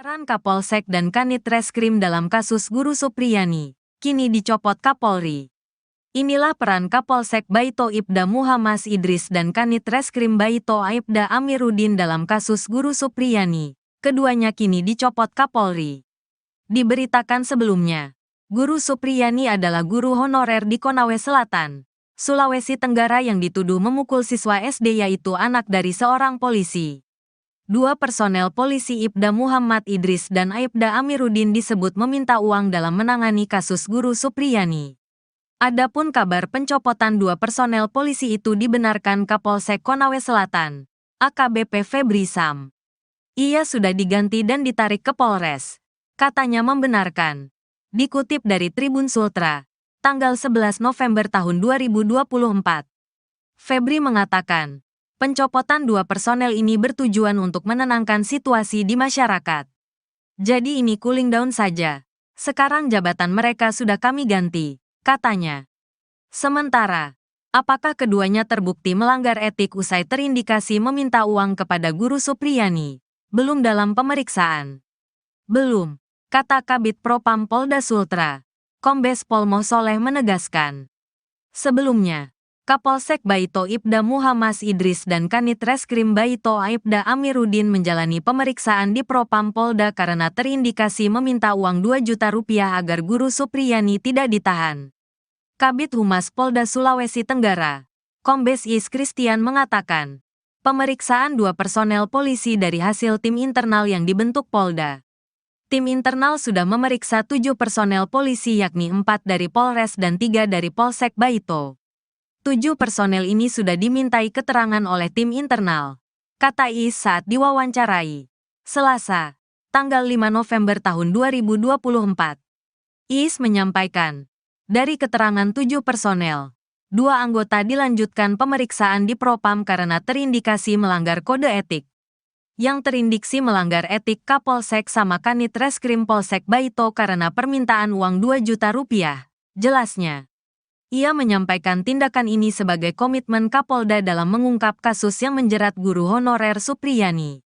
Peran Kapolsek dan Kanit Reskrim dalam kasus Guru Supriyani, kini dicopot Kapolri. Inilah peran Kapolsek Baito Ibda Muhammad Idris dan Kanit Reskrim Baito Aibda Amiruddin dalam kasus Guru Supriyani. Keduanya kini dicopot Kapolri. Diberitakan sebelumnya, Guru Supriyani adalah guru honorer di Konawe Selatan, Sulawesi Tenggara yang dituduh memukul siswa SD yaitu anak dari seorang polisi. Dua personel polisi Ibda Muhammad Idris dan Aibda Amiruddin disebut meminta uang dalam menangani kasus Guru Supriyani. Adapun kabar pencopotan dua personel polisi itu dibenarkan Kapolsek Konawe Selatan, AKBP Febri Sam. Ia sudah diganti dan ditarik ke Polres. Katanya membenarkan. Dikutip dari Tribun Sultra, tanggal 11 November tahun 2024. Febri mengatakan, pencopotan dua personel ini bertujuan untuk menenangkan situasi di masyarakat. Jadi ini cooling down saja. Sekarang jabatan mereka sudah kami ganti, katanya. Sementara, apakah keduanya terbukti melanggar etik usai terindikasi meminta uang kepada Guru Supriyani? Belum dalam pemeriksaan. Belum, kata Kabid Propam Polda Sultra, Kombes Pol Mo Soleh menegaskan. Sebelumnya, Kapolsek Baito Ibda Muhammad Idris dan Kanit Reskrim Baito Aibda Amiruddin menjalani pemeriksaan di Propam Polda karena terindikasi meminta uang 2 juta rupiah agar Guru Supriyani tidak ditahan. Kabid Humas Polda Sulawesi Tenggara, Kombes Is Christian mengatakan, pemeriksaan dua personel polisi dari hasil tim internal yang dibentuk Polda. Tim internal sudah memeriksa 7 personel polisi yakni 4 dari Polres dan 3 dari Polsek Baito. 7 personel ini sudah dimintai keterangan oleh tim internal, kata Is saat diwawancarai Selasa, tanggal 5 November tahun 2024. Is menyampaikan, dari keterangan 7 personel, 2 anggota dilanjutkan pemeriksaan di Propam karena terindikasi melanggar kode etik. Yang terindiksi melanggar etik Kapolsek sama Kanit Reskrim Polsek Baito karena permintaan uang 2 juta rupiah, jelasnya. Ia menyampaikan tindakan ini sebagai komitmen Kapolda dalam mengungkap kasus yang menjerat guru honorer Supriyani.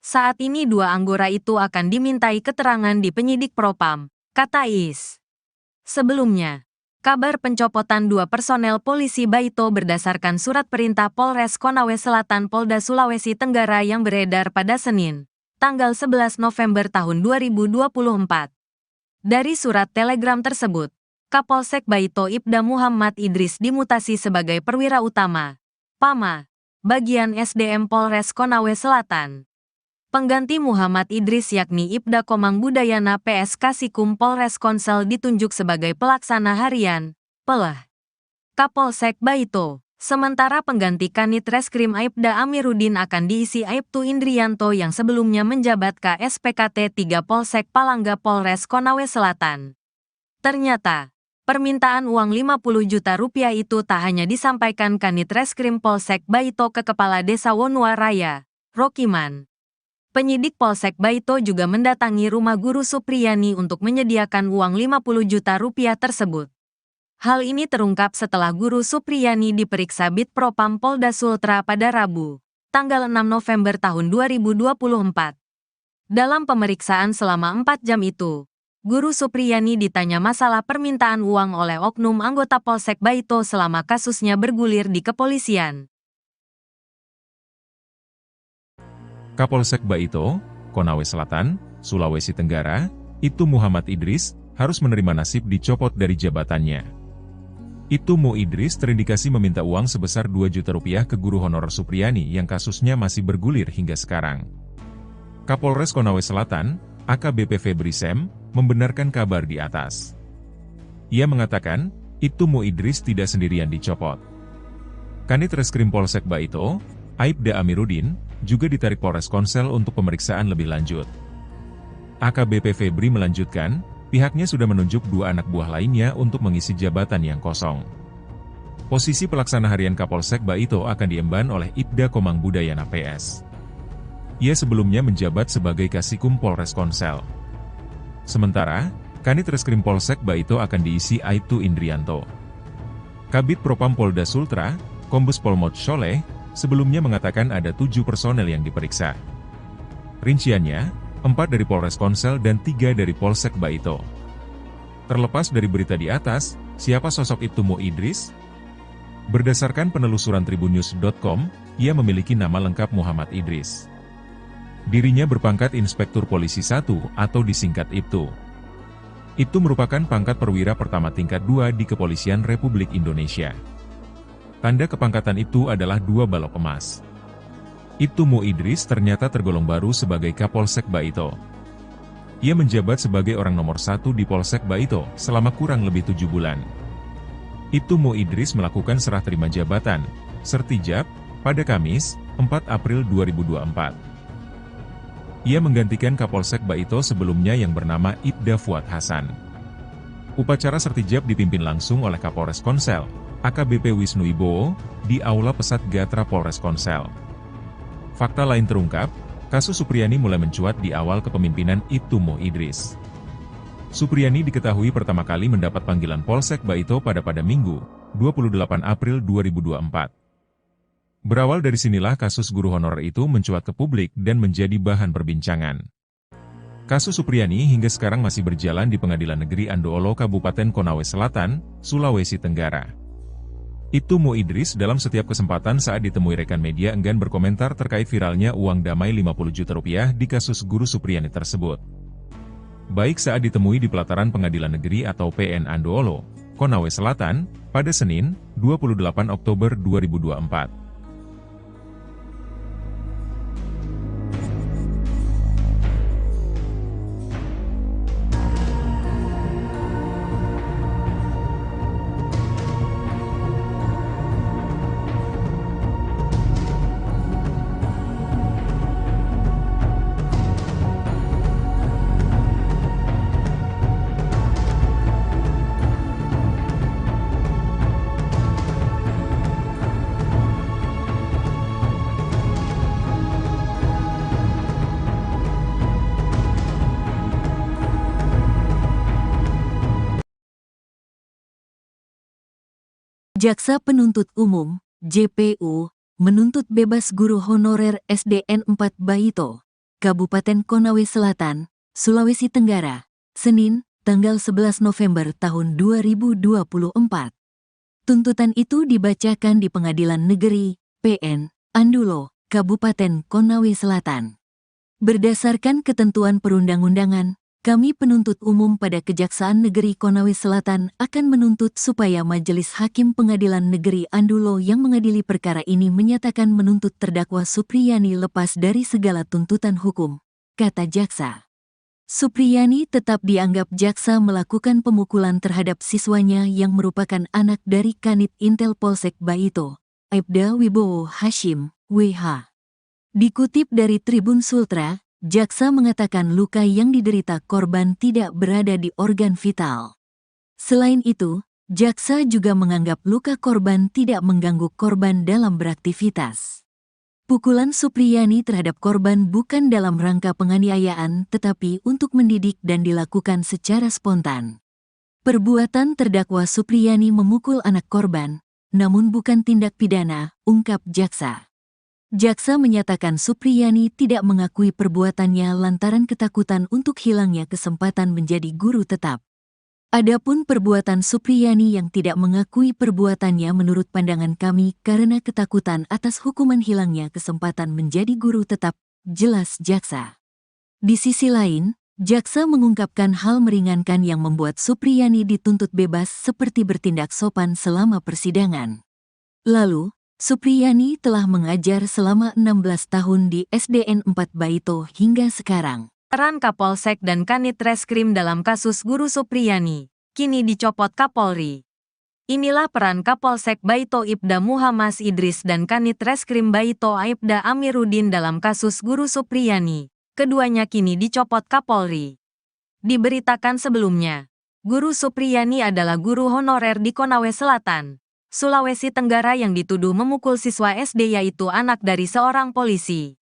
Saat ini 2 anggota itu akan dimintai keterangan di penyidik Propam, kata Is. Sebelumnya, kabar pencopotan 2 personel polisi Baito berdasarkan surat perintah Polres Konawe Selatan Polda Sulawesi Tenggara yang beredar pada Senin, tanggal 11 November tahun 2024. Dari surat telegram tersebut, Kapolsek Baito Ibda Muhammad Idris dimutasi sebagai perwira utama, PAMA, bagian SDM Polres Konawe Selatan. Pengganti Muhammad Idris yakni Ibda Komang Budayana PS Kasikum Polres Konsel ditunjuk sebagai pelaksana harian, PELH, Kapolsek Baito. Sementara pengganti Kanit Reskrim Aibda Amiruddin akan diisi Aibtu Indrianto yang sebelumnya menjabat KSPKT 3 Polsek Palangga Polres Konawe Selatan. Ternyata, permintaan uang 50 juta rupiah itu tak hanya disampaikan Kanit Reskrim Polsek Baito ke Kepala Desa Wonua Raya, Rokiman. Penyidik Polsek Baito juga mendatangi rumah Guru Supriyani untuk menyediakan uang 50 juta rupiah tersebut. Hal ini terungkap setelah Guru Supriyani diperiksa Bid Propam Polda Sultra pada Rabu, tanggal 6 November tahun 2024. Dalam pemeriksaan selama 4 jam itu, Guru Supriyani ditanya masalah permintaan uang oleh oknum anggota Polsek Baito selama kasusnya bergulir di kepolisian. Kapolsek Baito, Konawe Selatan, Sulawesi Tenggara, Ibtu Muhammad Idris, harus menerima nasib dicopot dari jabatannya. Ibtu Mu Idris terindikasi meminta uang sebesar 2 juta rupiah ke guru honorer Supriyani yang kasusnya masih bergulir hingga sekarang. Kapolres Konawe Selatan, AKBP Febri Sam, membenarkan kabar di atas. Ia mengatakan, Ibtu Mu Idris tidak sendirian dicopot. Kanit Reskrim Polsek Baito, Aibda Amiruddin, juga ditarik Polres Konsel untuk pemeriksaan lebih lanjut. AKBP Febri melanjutkan, pihaknya sudah menunjuk 2 anak buah lainnya untuk mengisi jabatan yang kosong. Posisi pelaksana harian Kapolsek Baito akan diemban oleh Ibda Komang Budayana PS. Ia sebelumnya menjabat sebagai Kasikum Polres Konsel. Sementara, Kanit Reskrim Polsek Baito akan diisi Aibtu Indrianto. Kabid Propam Polda Sultra, Kombes Pol Mo Soleh, sebelumnya mengatakan ada 7 personel yang diperiksa. Rinciannya, 4 dari Polres Konsel dan 3 dari Polsek Baito. Terlepas dari berita di atas, siapa sosok Ibtu Mo Idris? Berdasarkan penelusuran tribunnews.com, ia memiliki nama lengkap Muhammad Idris. Dirinya berpangkat Inspektur Polisi 1 atau disingkat Ibtu. Ibtu merupakan pangkat perwira pertama tingkat 2 di Kepolisian Republik Indonesia. Tanda kepangkatan Ibtu adalah 2 balok emas. Ibtu Mo Idris ternyata tergolong baru sebagai Kapolsek Baito. Ia menjabat sebagai orang nomor 1 di Polsek Baito selama kurang lebih 7 bulan. Ibtu Mo Idris melakukan serah terima jabatan, sertijab, pada Kamis, 4 April 2024. Ia menggantikan Kapolsek Baito sebelumnya yang bernama Ibda Fuad Hasan. Upacara sertijab dipimpin langsung oleh Kapolres Konsel, AKBP Wisnu Wibowo, di Aula Pesat Gatra Polres Konsel. Fakta lain terungkap, kasus Supriyani mulai mencuat di awal kepemimpinan Ibtu Mo Idris. Supriyani diketahui pertama kali mendapat panggilan Polsek Baito pada Minggu, 28 April 2024. Berawal dari sinilah kasus guru honorer itu mencuat ke publik dan menjadi bahan perbincangan. Kasus Supriyani hingga sekarang masih berjalan di Pengadilan Negeri Andoolo Kabupaten Konawe Selatan, Sulawesi Tenggara. Ibtu Mo Idris dalam setiap kesempatan saat ditemui rekan media enggan berkomentar terkait viralnya uang damai 50 juta rupiah di kasus guru Supriyani tersebut. Baik saat ditemui di pelataran Pengadilan Negeri atau PN Andoolo, Konawe Selatan, pada Senin, 28 Oktober 2024. Jaksa Penuntut Umum, JPU, menuntut bebas guru honorer SDN 4 Baito, Kabupaten Konawe Selatan, Sulawesi Tenggara, Senin, tanggal 11 November tahun 2024. Tuntutan itu dibacakan di Pengadilan Negeri, PN, Andoolo, Kabupaten Konawe Selatan. Berdasarkan ketentuan perundang-undangan, kami penuntut umum pada Kejaksaan Negeri Konawe Selatan akan menuntut supaya Majelis Hakim Pengadilan Negeri Andoolo yang mengadili perkara ini menyatakan menuntut terdakwa Supriyani lepas dari segala tuntutan hukum, kata jaksa. Supriyani tetap dianggap jaksa melakukan pemukulan terhadap siswanya yang merupakan anak dari Kanit Intel Polsek Baito, Ibda Wibowo Hashim, WH. Dikutip dari Tribun Sultra, jaksa mengatakan luka yang diderita korban tidak berada di organ vital. Selain itu, jaksa juga menganggap luka korban tidak mengganggu korban dalam beraktivitas. Pukulan Supriyani terhadap korban bukan dalam rangka penganiayaan tetapi untuk mendidik dan dilakukan secara spontan. Perbuatan terdakwa Supriyani memukul anak korban, namun bukan tindak pidana, ungkap jaksa. Jaksa menyatakan Supriyani tidak mengakui perbuatannya lantaran ketakutan untuk hilangnya kesempatan menjadi guru tetap. Adapun perbuatan Supriyani yang tidak mengakui perbuatannya menurut pandangan kami karena ketakutan atas hukuman hilangnya kesempatan menjadi guru tetap, jelas jaksa. Di sisi lain, jaksa mengungkapkan hal meringankan yang membuat Supriyani dituntut bebas seperti bertindak sopan selama persidangan. Lalu, Supriyani telah mengajar selama 16 tahun di SDN 4 Baito hingga sekarang. Peran Kapolsek dan Kanit Reskrim dalam kasus guru Supriyani, kini dicopot Kapolri. Inilah peran Kapolsek Baito Ibda Muhammad Idris dan Kanit Reskrim Baito Aibda Amiruddin dalam kasus guru Supriyani. Keduanya kini dicopot Kapolri. Diberitakan sebelumnya, guru Supriyani adalah guru honorer di Konawe Selatan, Sulawesi Tenggara yang dituduh memukul siswa SD yaitu anak dari seorang polisi.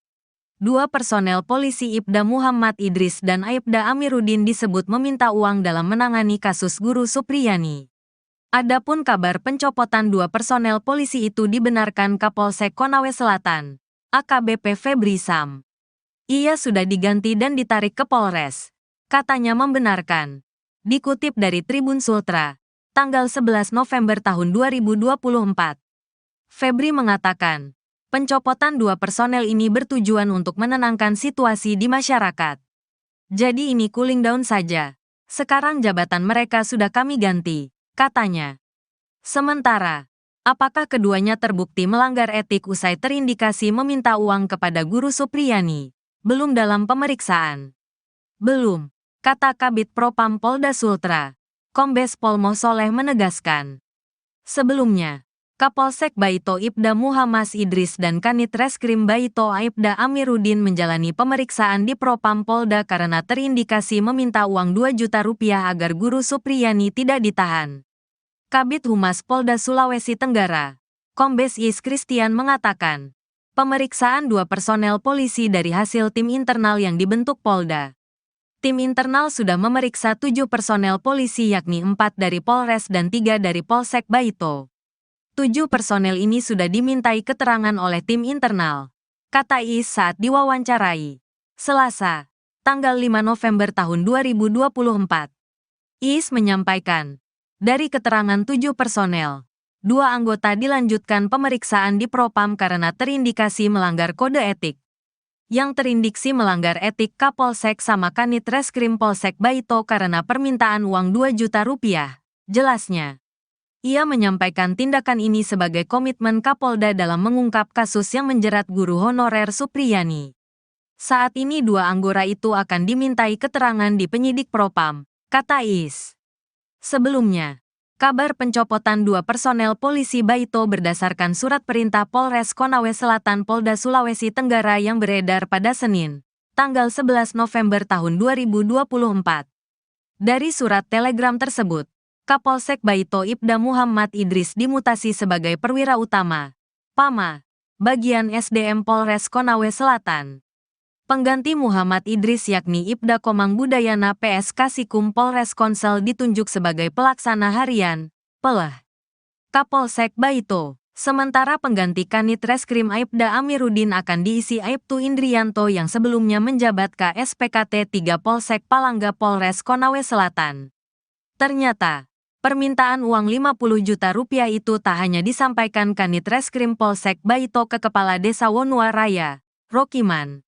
Dua personel polisi Ibda Muhammad Idris dan Aibda Amiruddin disebut meminta uang dalam menangani kasus guru Supriyani. Adapun kabar pencopotan dua personel polisi itu dibenarkan Kapolsek Konawe Selatan, AKBP Febri Sam. Ia sudah diganti dan ditarik ke Polres. Katanya membenarkan. Dikutip dari Tribun Sultra, tanggal 11 November tahun 2024. Febri mengatakan, pencopotan 2 personel ini bertujuan untuk menenangkan situasi di masyarakat. Jadi ini cooling down saja. Sekarang jabatan mereka sudah kami ganti, katanya. Sementara, apakah keduanya terbukti melanggar etik usai terindikasi meminta uang kepada Guru Supriyani? Belum dalam pemeriksaan. Belum, kata Kabid Propam Polda Sultra, Kombes Pol Mosoleh menegaskan. Sebelumnya, Kapolsek Baito Ibda Muhammad Idris dan Kanit Reskrim Baito Aibda Amiruddin menjalani pemeriksaan di Propam Polda karena terindikasi meminta uang 2 juta rupiah agar Guru Supriyani tidak ditahan. Kabid Humas Polda Sulawesi Tenggara, Kombes Is Christian mengatakan, pemeriksaan 2 personel polisi dari hasil tim internal yang dibentuk Polda. Tim internal sudah memeriksa 7 personel polisi yakni 4 dari Polres dan 3 dari Polsek Baito. 7 personel ini sudah dimintai keterangan oleh tim internal, kata Is saat diwawancarai. Selasa, tanggal 5 November tahun 2024. Is menyampaikan, dari keterangan 7 personel, 2 anggota dilanjutkan pemeriksaan di Propam karena terindikasi melanggar kode etik. Yang terindiksi melanggar etik Kapolsek sama Kanit Reskrim Polsek Baito karena permintaan uang 2 juta rupiah, jelasnya. Ia menyampaikan tindakan ini sebagai komitmen Kapolda dalam mengungkap kasus yang menjerat guru honorer Supriyani. Saat ini 2 anggota itu akan dimintai keterangan di penyidik Propam, kata Is. Sebelumnya, kabar pencopotan 2 personel polisi Baito berdasarkan surat perintah Polres Konawe Selatan Polda Sulawesi Tenggara yang beredar pada Senin, tanggal 11 November tahun 2024. Dari surat telegram tersebut, Kapolsek Baito Ibda Muhammad Idris dimutasi sebagai perwira utama, PAMA, bagian SDM Polres Konawe Selatan. Pengganti Muhammad Idris yakni Ibda Komang Budayana PS Kasikum Polres Konsel ditunjuk sebagai pelaksana harian, PELEH, Kapolsek Baito. Sementara pengganti Kanit Reskrim Aibda Amiruddin akan diisi Aibtu Indrianto yang sebelumnya menjabat KSPKT 3 Polsek Palangga Polres Konawe Selatan. Ternyata, permintaan uang 50 juta rupiah itu tak hanya disampaikan Kanit Reskrim Polsek Baito ke Kepala Desa Wonua Raya, Rokiman.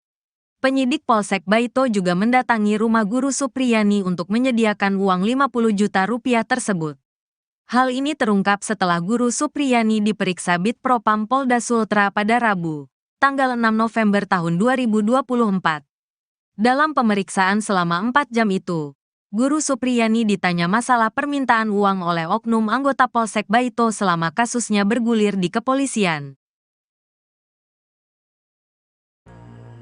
Penyidik Polsek Baito juga mendatangi rumah Guru Supriyani untuk menyediakan uang 50 juta rupiah tersebut. Hal ini terungkap setelah Guru Supriyani diperiksa Bid Propam Polda Sultra pada Rabu, tanggal 6 November tahun 2024. Dalam pemeriksaan selama 4 jam itu, Guru Supriyani ditanya masalah permintaan uang oleh oknum anggota Polsek Baito selama kasusnya bergulir di kepolisian.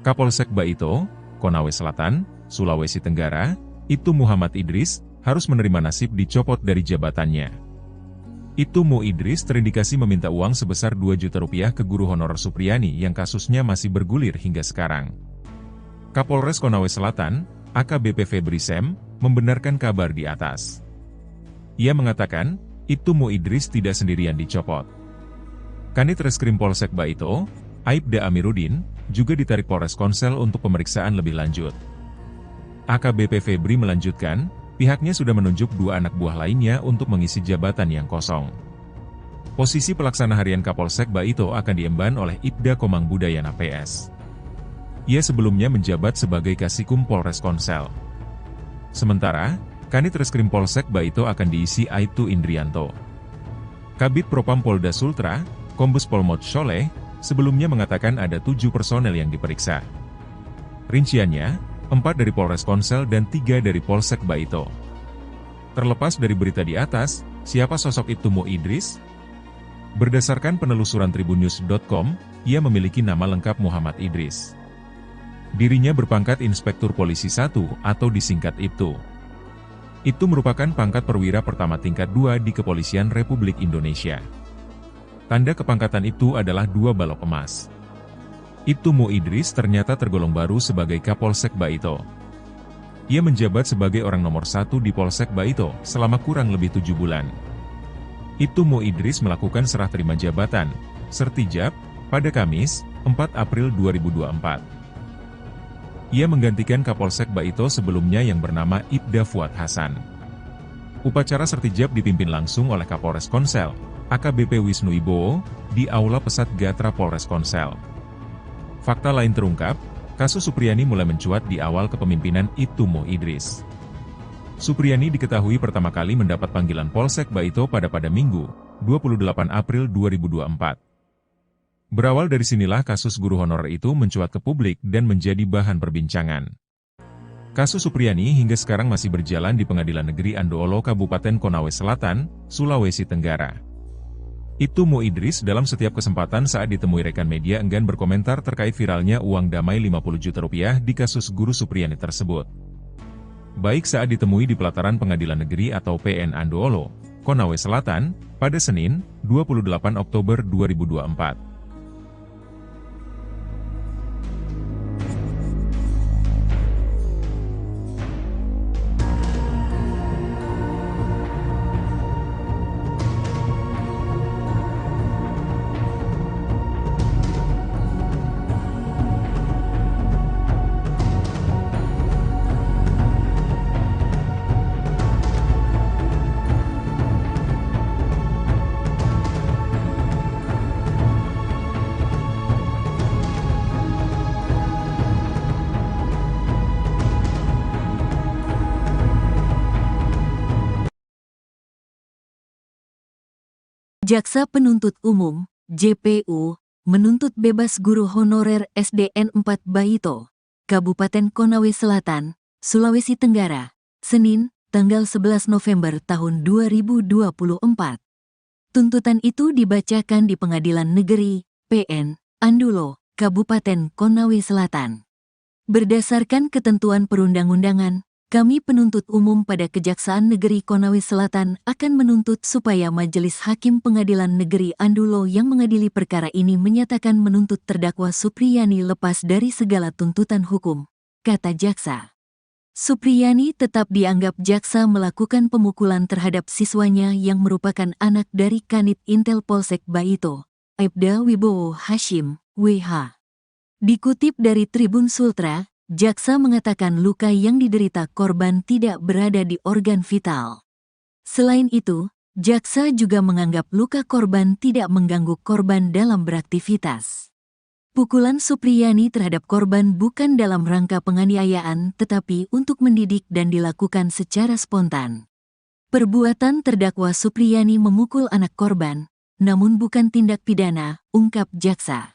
Kapolsek Baito, Konawe Selatan, Sulawesi Tenggara, Ibtu Muhammad Idris, harus menerima nasib dicopot dari jabatannya. Ibtu Mu Idris terindikasi meminta uang sebesar 2 juta rupiah ke guru honorer Supriyani yang kasusnya masih bergulir hingga sekarang. Kapolres Konawe Selatan, AKBP Febri Sem, membenarkan kabar di atas. Ia mengatakan, Ibtu Mu Idris tidak sendirian dicopot. Kanit Reskrim Polsek Baito, Aibda Amiruddin, juga ditarik Polres Konsel untuk pemeriksaan lebih lanjut. AKBP Febri melanjutkan, pihaknya sudah menunjuk 2 anak buah lainnya untuk mengisi jabatan yang kosong. Posisi pelaksana harian Kapolsek Baito akan diemban oleh Ibda Komang Budayana PS. Ia sebelumnya menjabat sebagai Kasikum Polres Konsel. Sementara, Kanit Reskrim Polsek Baito akan diisi Aibtu Indrianto. Kabid Propam Polda Sultra, Kombes Pol Mosoleh, sebelumnya mengatakan ada 7 personel yang diperiksa. Rinciannya, 4 dari Polres Konsel dan 3 dari Polsek Baito. Terlepas dari berita di atas, siapa sosok Ibtu Mu Idris? Berdasarkan penelusuran tribunnews.com, ia memiliki nama lengkap Muhammad Idris. Dirinya berpangkat Inspektur Polisi 1 atau disingkat Ibtu. Itu merupakan pangkat perwira pertama tingkat 2 di Kepolisian Republik Indonesia. Tanda kepangkatan itu adalah 2 balok emas. Ibtu Mu Idris ternyata tergolong baru sebagai Kapolsek Baito. Ia menjabat sebagai orang nomor 1 di Polsek Baito selama kurang lebih 7 bulan. Ibtu Mu Idris melakukan serah terima jabatan, Sertijab, pada Kamis, 4 April 2024. Ia menggantikan Kapolsek Baito sebelumnya yang bernama Ibda Fuad Hasan. Upacara sertijab dipimpin langsung oleh Kapolres Konsel, AKBP Wisnu Ibowo, di Aula Pesat Gatra Polres Konsel. Fakta lain terungkap, kasus Supriyani mulai mencuat di awal kepemimpinan Ibtu Mo Idris. Supriyani diketahui pertama kali mendapat panggilan Polsek Baito pada Minggu, 28 April 2024. Berawal dari sinilah kasus guru honorer itu mencuat ke publik dan menjadi bahan perbincangan. Kasus Supriyani hingga sekarang masih berjalan di Pengadilan Negeri Andoolo Kabupaten Konawe Selatan, Sulawesi Tenggara. Ibtu Mo Idris dalam setiap kesempatan saat ditemui rekan media enggan berkomentar terkait viralnya uang damai 50 juta rupiah di kasus guru Supriyani tersebut. Baik saat ditemui di pelataran Pengadilan Negeri atau PN Andoolo, Konawe Selatan, pada Senin, 28 Oktober 2024. Jaksa Penuntut Umum, JPU, menuntut bebas guru honorer SDN 4 Baito, Kabupaten Konawe Selatan, Sulawesi Tenggara, Senin, tanggal 11 November tahun 2024. Tuntutan itu dibacakan di Pengadilan Negeri, PN, Andoolo, Kabupaten Konawe Selatan. Berdasarkan ketentuan perundang-undangan, kami penuntut umum pada Kejaksaan Negeri Konawe Selatan akan menuntut supaya Majelis Hakim Pengadilan Negeri Andoolo yang mengadili perkara ini menyatakan menuntut terdakwa Supriyani lepas dari segala tuntutan hukum, kata jaksa. Supriyani tetap dianggap jaksa melakukan pemukulan terhadap siswanya yang merupakan anak dari Kanit Intel Polsek Baito, Aibda Wibowo Hashim, WH. Dikutip dari Tribun Sultra, jaksa mengatakan luka yang diderita korban tidak berada di organ vital. Selain itu, jaksa juga menganggap luka korban tidak mengganggu korban dalam beraktivitas. Pukulan Supriyani terhadap korban bukan dalam rangka penganiayaan tetapi untuk mendidik dan dilakukan secara spontan. Perbuatan terdakwa Supriyani memukul anak korban, namun bukan tindak pidana, ungkap jaksa.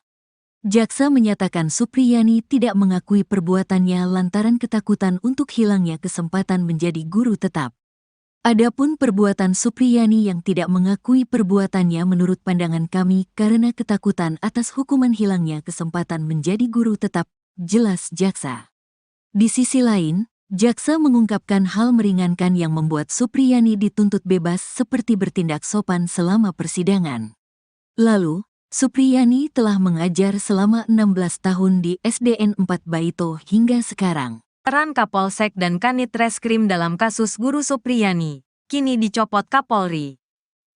Jaksa menyatakan Supriyani tidak mengakui perbuatannya lantaran ketakutan untuk hilangnya kesempatan menjadi guru tetap. Adapun perbuatan Supriyani yang tidak mengakui perbuatannya menurut pandangan kami karena ketakutan atas hukuman hilangnya kesempatan menjadi guru tetap, jelas jaksa. Di sisi lain, jaksa mengungkapkan hal meringankan yang membuat Supriyani dituntut bebas seperti bertindak sopan selama persidangan. Lalu, Supriyani telah mengajar selama 16 tahun di SDN 4 Baito hingga sekarang. Peran Kapolsek dan Kanit Reskrim dalam kasus guru Supriyani, kini dicopot Kapolri.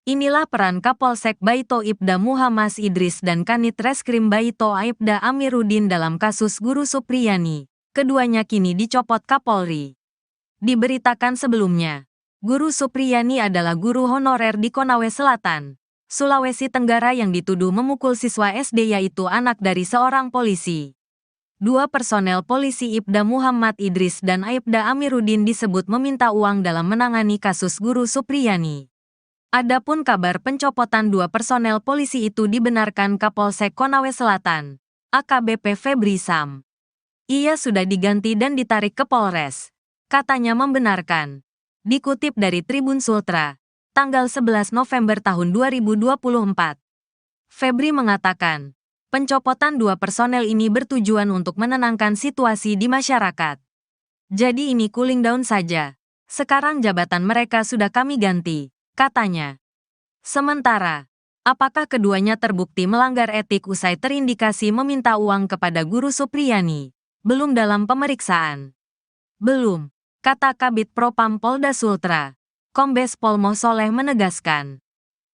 Inilah peran Kapolsek Baito Ibda Muhammad Idris dan Kanit Reskrim Baito Aibda Amiruddin dalam kasus guru Supriyani. Keduanya kini dicopot Kapolri. Diberitakan sebelumnya, guru Supriyani adalah guru honorer di Konawe Selatan, Sulawesi Tenggara yang dituduh memukul siswa SD yaitu anak dari seorang polisi. Dua personel polisi Ibda Muhammad Idris dan Aibda Amiruddin disebut meminta uang dalam menangani kasus guru Supriyani. Adapun kabar pencopotan dua personel polisi itu dibenarkan Kapolsek Konawe Selatan, AKBP Febri Sam. Ia sudah diganti dan ditarik ke Polres. Katanya membenarkan. Dikutip dari Tribun Sultra, tanggal 11 November tahun 2024. Febri mengatakan, pencopotan dua personel ini bertujuan untuk menenangkan situasi di masyarakat. Jadi ini cooling down saja. Sekarang jabatan mereka sudah kami ganti, katanya. Sementara, apakah keduanya terbukti melanggar etik usai terindikasi meminta uang kepada guru Supriyani? Belum dalam pemeriksaan. Belum, kata Kabid Propam Polda Sultra. Kombes Pol Mo Soleh menegaskan.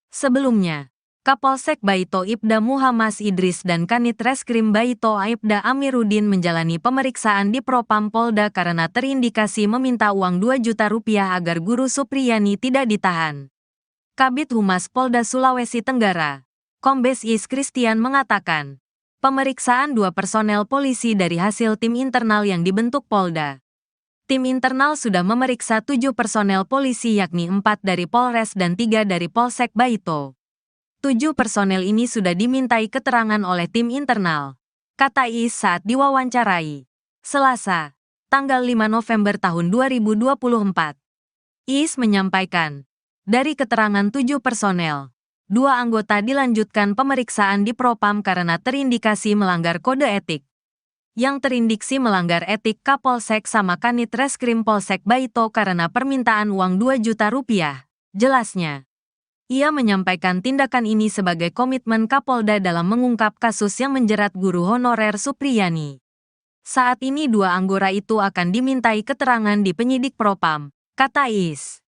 Sebelumnya, Kapolsek Baito Ibda Muhammad Idris dan Kanit Reskrim Baito Aibda Amiruddin menjalani pemeriksaan di Propam Polda karena terindikasi meminta uang 2 juta rupiah agar Guru Supriyani tidak ditahan. Kabid Humas Polda Sulawesi Tenggara, Kombes Is Christian mengatakan, pemeriksaan 2 personel polisi dari hasil tim internal yang dibentuk Polda. Tim internal sudah memeriksa 7 personel polisi yakni 4 dari Polres dan 3 dari Polsek Baito. 7 personel ini sudah dimintai keterangan oleh tim internal, kata Is saat diwawancarai Selasa, tanggal 5 November tahun 2024. Is menyampaikan, dari keterangan 7 personel, 2 anggota dilanjutkan pemeriksaan di Propam karena terindikasi melanggar kode etik. Yang terindiksi melanggar etik Kapolsek sama Kanit Reskrim Polsek Baito karena permintaan uang 2 juta rupiah, jelasnya. Ia menyampaikan tindakan ini sebagai komitmen Kapolda dalam mengungkap kasus yang menjerat guru honorer Supriyani. Saat ini 2 anggota itu akan dimintai keterangan di penyidik Propam, kata Is.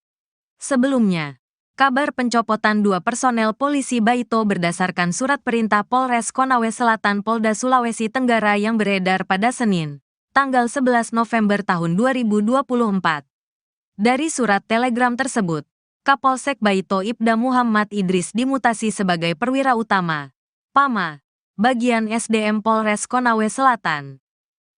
Sebelumnya, kabar pencopotan 2 personel polisi Baito berdasarkan surat perintah Polres Konawe Selatan Polda Sulawesi Tenggara yang beredar pada Senin, tanggal 11 November tahun 2024. Dari surat telegram tersebut, Kapolsek Baito Ibda Muhammad Idris dimutasi sebagai perwira utama, PAMA, bagian SDM Polres Konawe Selatan.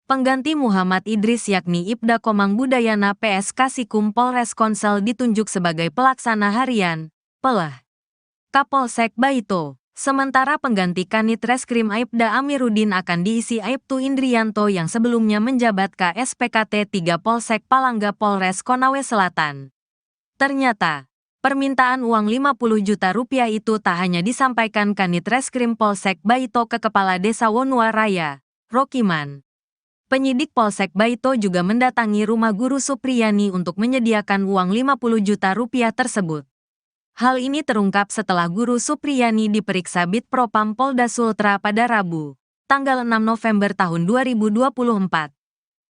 Pengganti Muhammad Idris yakni Ibda Komang Budayana PS Kasikum Polres Konsel ditunjuk sebagai pelaksana harian, PELH, Kapolsek Baito. Sementara pengganti Kanit Reskrim Aibda Amiruddin akan diisi Aibtu Indrianto yang sebelumnya menjabat KSPKT 3 Polsek Palangga Polres Konawe Selatan. Ternyata, permintaan uang 50 juta rupiah itu tak hanya disampaikan Kanit Reskrim Polsek Baito ke Kepala Desa Wonua Raya, Rokiman. Penyidik Polsek Baito juga mendatangi rumah Guru Supriyani untuk menyediakan uang 50 juta rupiah tersebut. Hal ini terungkap setelah Guru Supriyani diperiksa Bid Propam Polda Sultra pada Rabu, tanggal 6 November tahun 2024.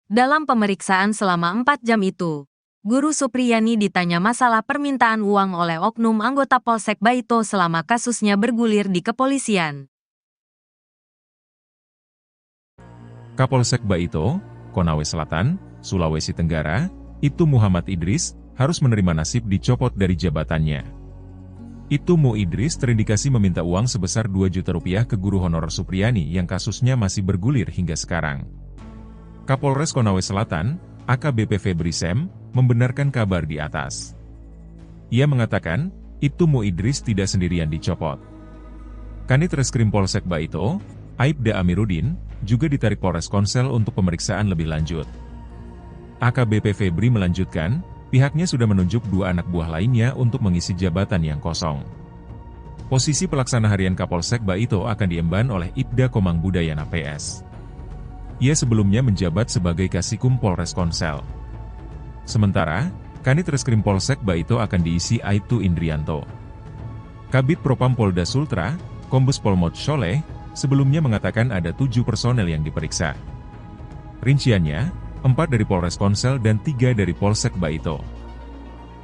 Dalam pemeriksaan selama 4 jam itu, Guru Supriyani ditanya masalah permintaan uang oleh oknum anggota Polsek Baito selama kasusnya bergulir di kepolisian. Kapolsek Baito, Konawe Selatan, Sulawesi Tenggara, Ibtu Muhammad Idris, harus menerima nasib dicopot dari jabatannya. Ibtu Mu Idris terindikasi meminta uang sebesar 2 juta rupiah ke Guru Honorer Supriyani yang kasusnya masih bergulir hingga sekarang. Kapolres Konawe Selatan, AKBP Febri Sem, membenarkan kabar di atas. Ia mengatakan, Ibtu Mu Idris tidak sendirian dicopot. Kanit Reskrim Polsek Baito, Aibda Amiruddin, juga ditarik Polres Konsel untuk pemeriksaan lebih lanjut. AKBP Febri melanjutkan, pihaknya sudah menunjuk 2 anak buah lainnya untuk mengisi jabatan yang kosong. Posisi pelaksana harian Kapolsek Baito akan diemban oleh Ibda Komang Budayana PS. Ia sebelumnya menjabat sebagai Kasikum Polres Konsel. Sementara, Kanit Reskrim Polsek Baito akan diisi Aibtu Indrianto. Kabid Propam Polda Sultra, Kombes Pol Mod Sholeh, sebelumnya mengatakan ada 7 personel yang diperiksa. Rinciannya, 4 dari Polres Konsel dan 3 dari Polsek Baito.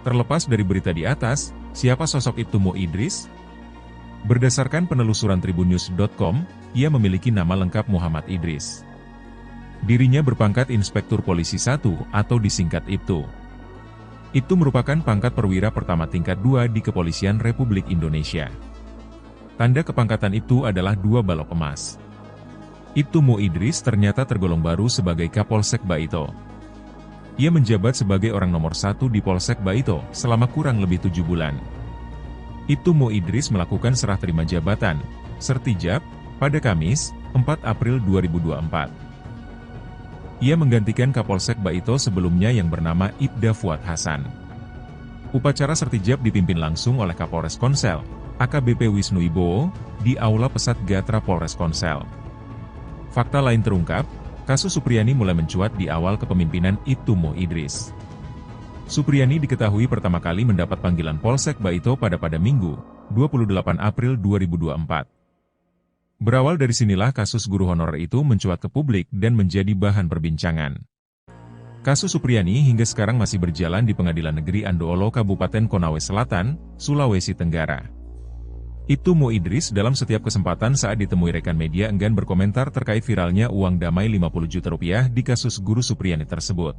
Terlepas dari berita di atas, siapa sosok Ibtu Mu Idris? Berdasarkan penelusuran tribunnews.com, ia memiliki nama lengkap Muhammad Idris. Dirinya berpangkat Inspektur Polisi 1 atau disingkat Ibtu. Itu merupakan pangkat perwira pertama tingkat 2 di Kepolisian Republik Indonesia. Tanda kepangkatan itu adalah 2 balok emas. Ibtu Mu Idris ternyata tergolong baru sebagai Kapolsek Baito. Ia menjabat sebagai orang nomor 1 di Polsek Baito selama kurang lebih 7 bulan. Ibtu Mu Idris melakukan serah terima jabatan, sertijab, pada Kamis, 4 April 2024. Ia menggantikan Kapolsek Baito sebelumnya yang bernama Ibda Fuad Hasan. Upacara sertijab dipimpin langsung oleh Kapolres Konsel, AKBP Wisnu Wibowo, di Aula Pesat Gatra Polres Konsel. Fakta lain terungkap, kasus Supriyani mulai mencuat di awal kepemimpinan Ibtu Mu Idris. Supriyani diketahui pertama kali mendapat panggilan Polsek Baito pada Minggu, 28 April 2024. Berawal dari sinilah kasus guru honorer itu mencuat ke publik dan menjadi bahan perbincangan. Kasus Supriyani hingga sekarang masih berjalan di Pengadilan Negeri Andoolo Kabupaten Konawe Selatan, Sulawesi Tenggara. Ibtu Mu Idris dalam setiap kesempatan saat ditemui rekan media enggan berkomentar terkait viralnya uang damai 50 juta rupiah di kasus Guru Supriyani tersebut.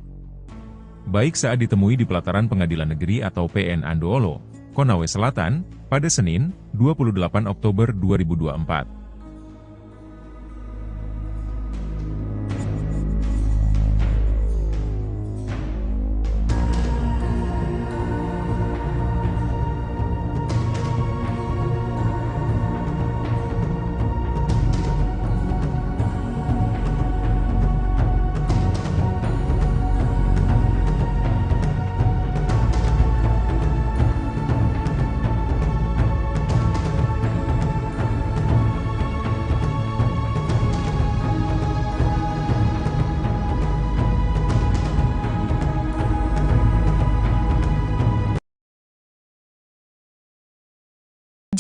Baik saat ditemui di pelataran Pengadilan Negeri atau PN Andoolo, Konawe Selatan, pada Senin, 28 Oktober 2024.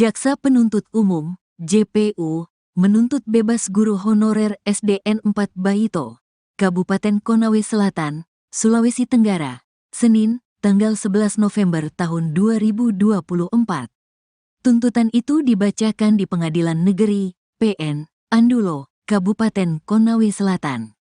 Jaksa Penuntut Umum, JPU, menuntut bebas guru honorer SDN 4 Baito, Kabupaten Konawe Selatan, Sulawesi Tenggara, Senin, tanggal 11 November tahun 2024. Tuntutan itu dibacakan di Pengadilan Negeri, PN, Andoolo, Kabupaten Konawe Selatan.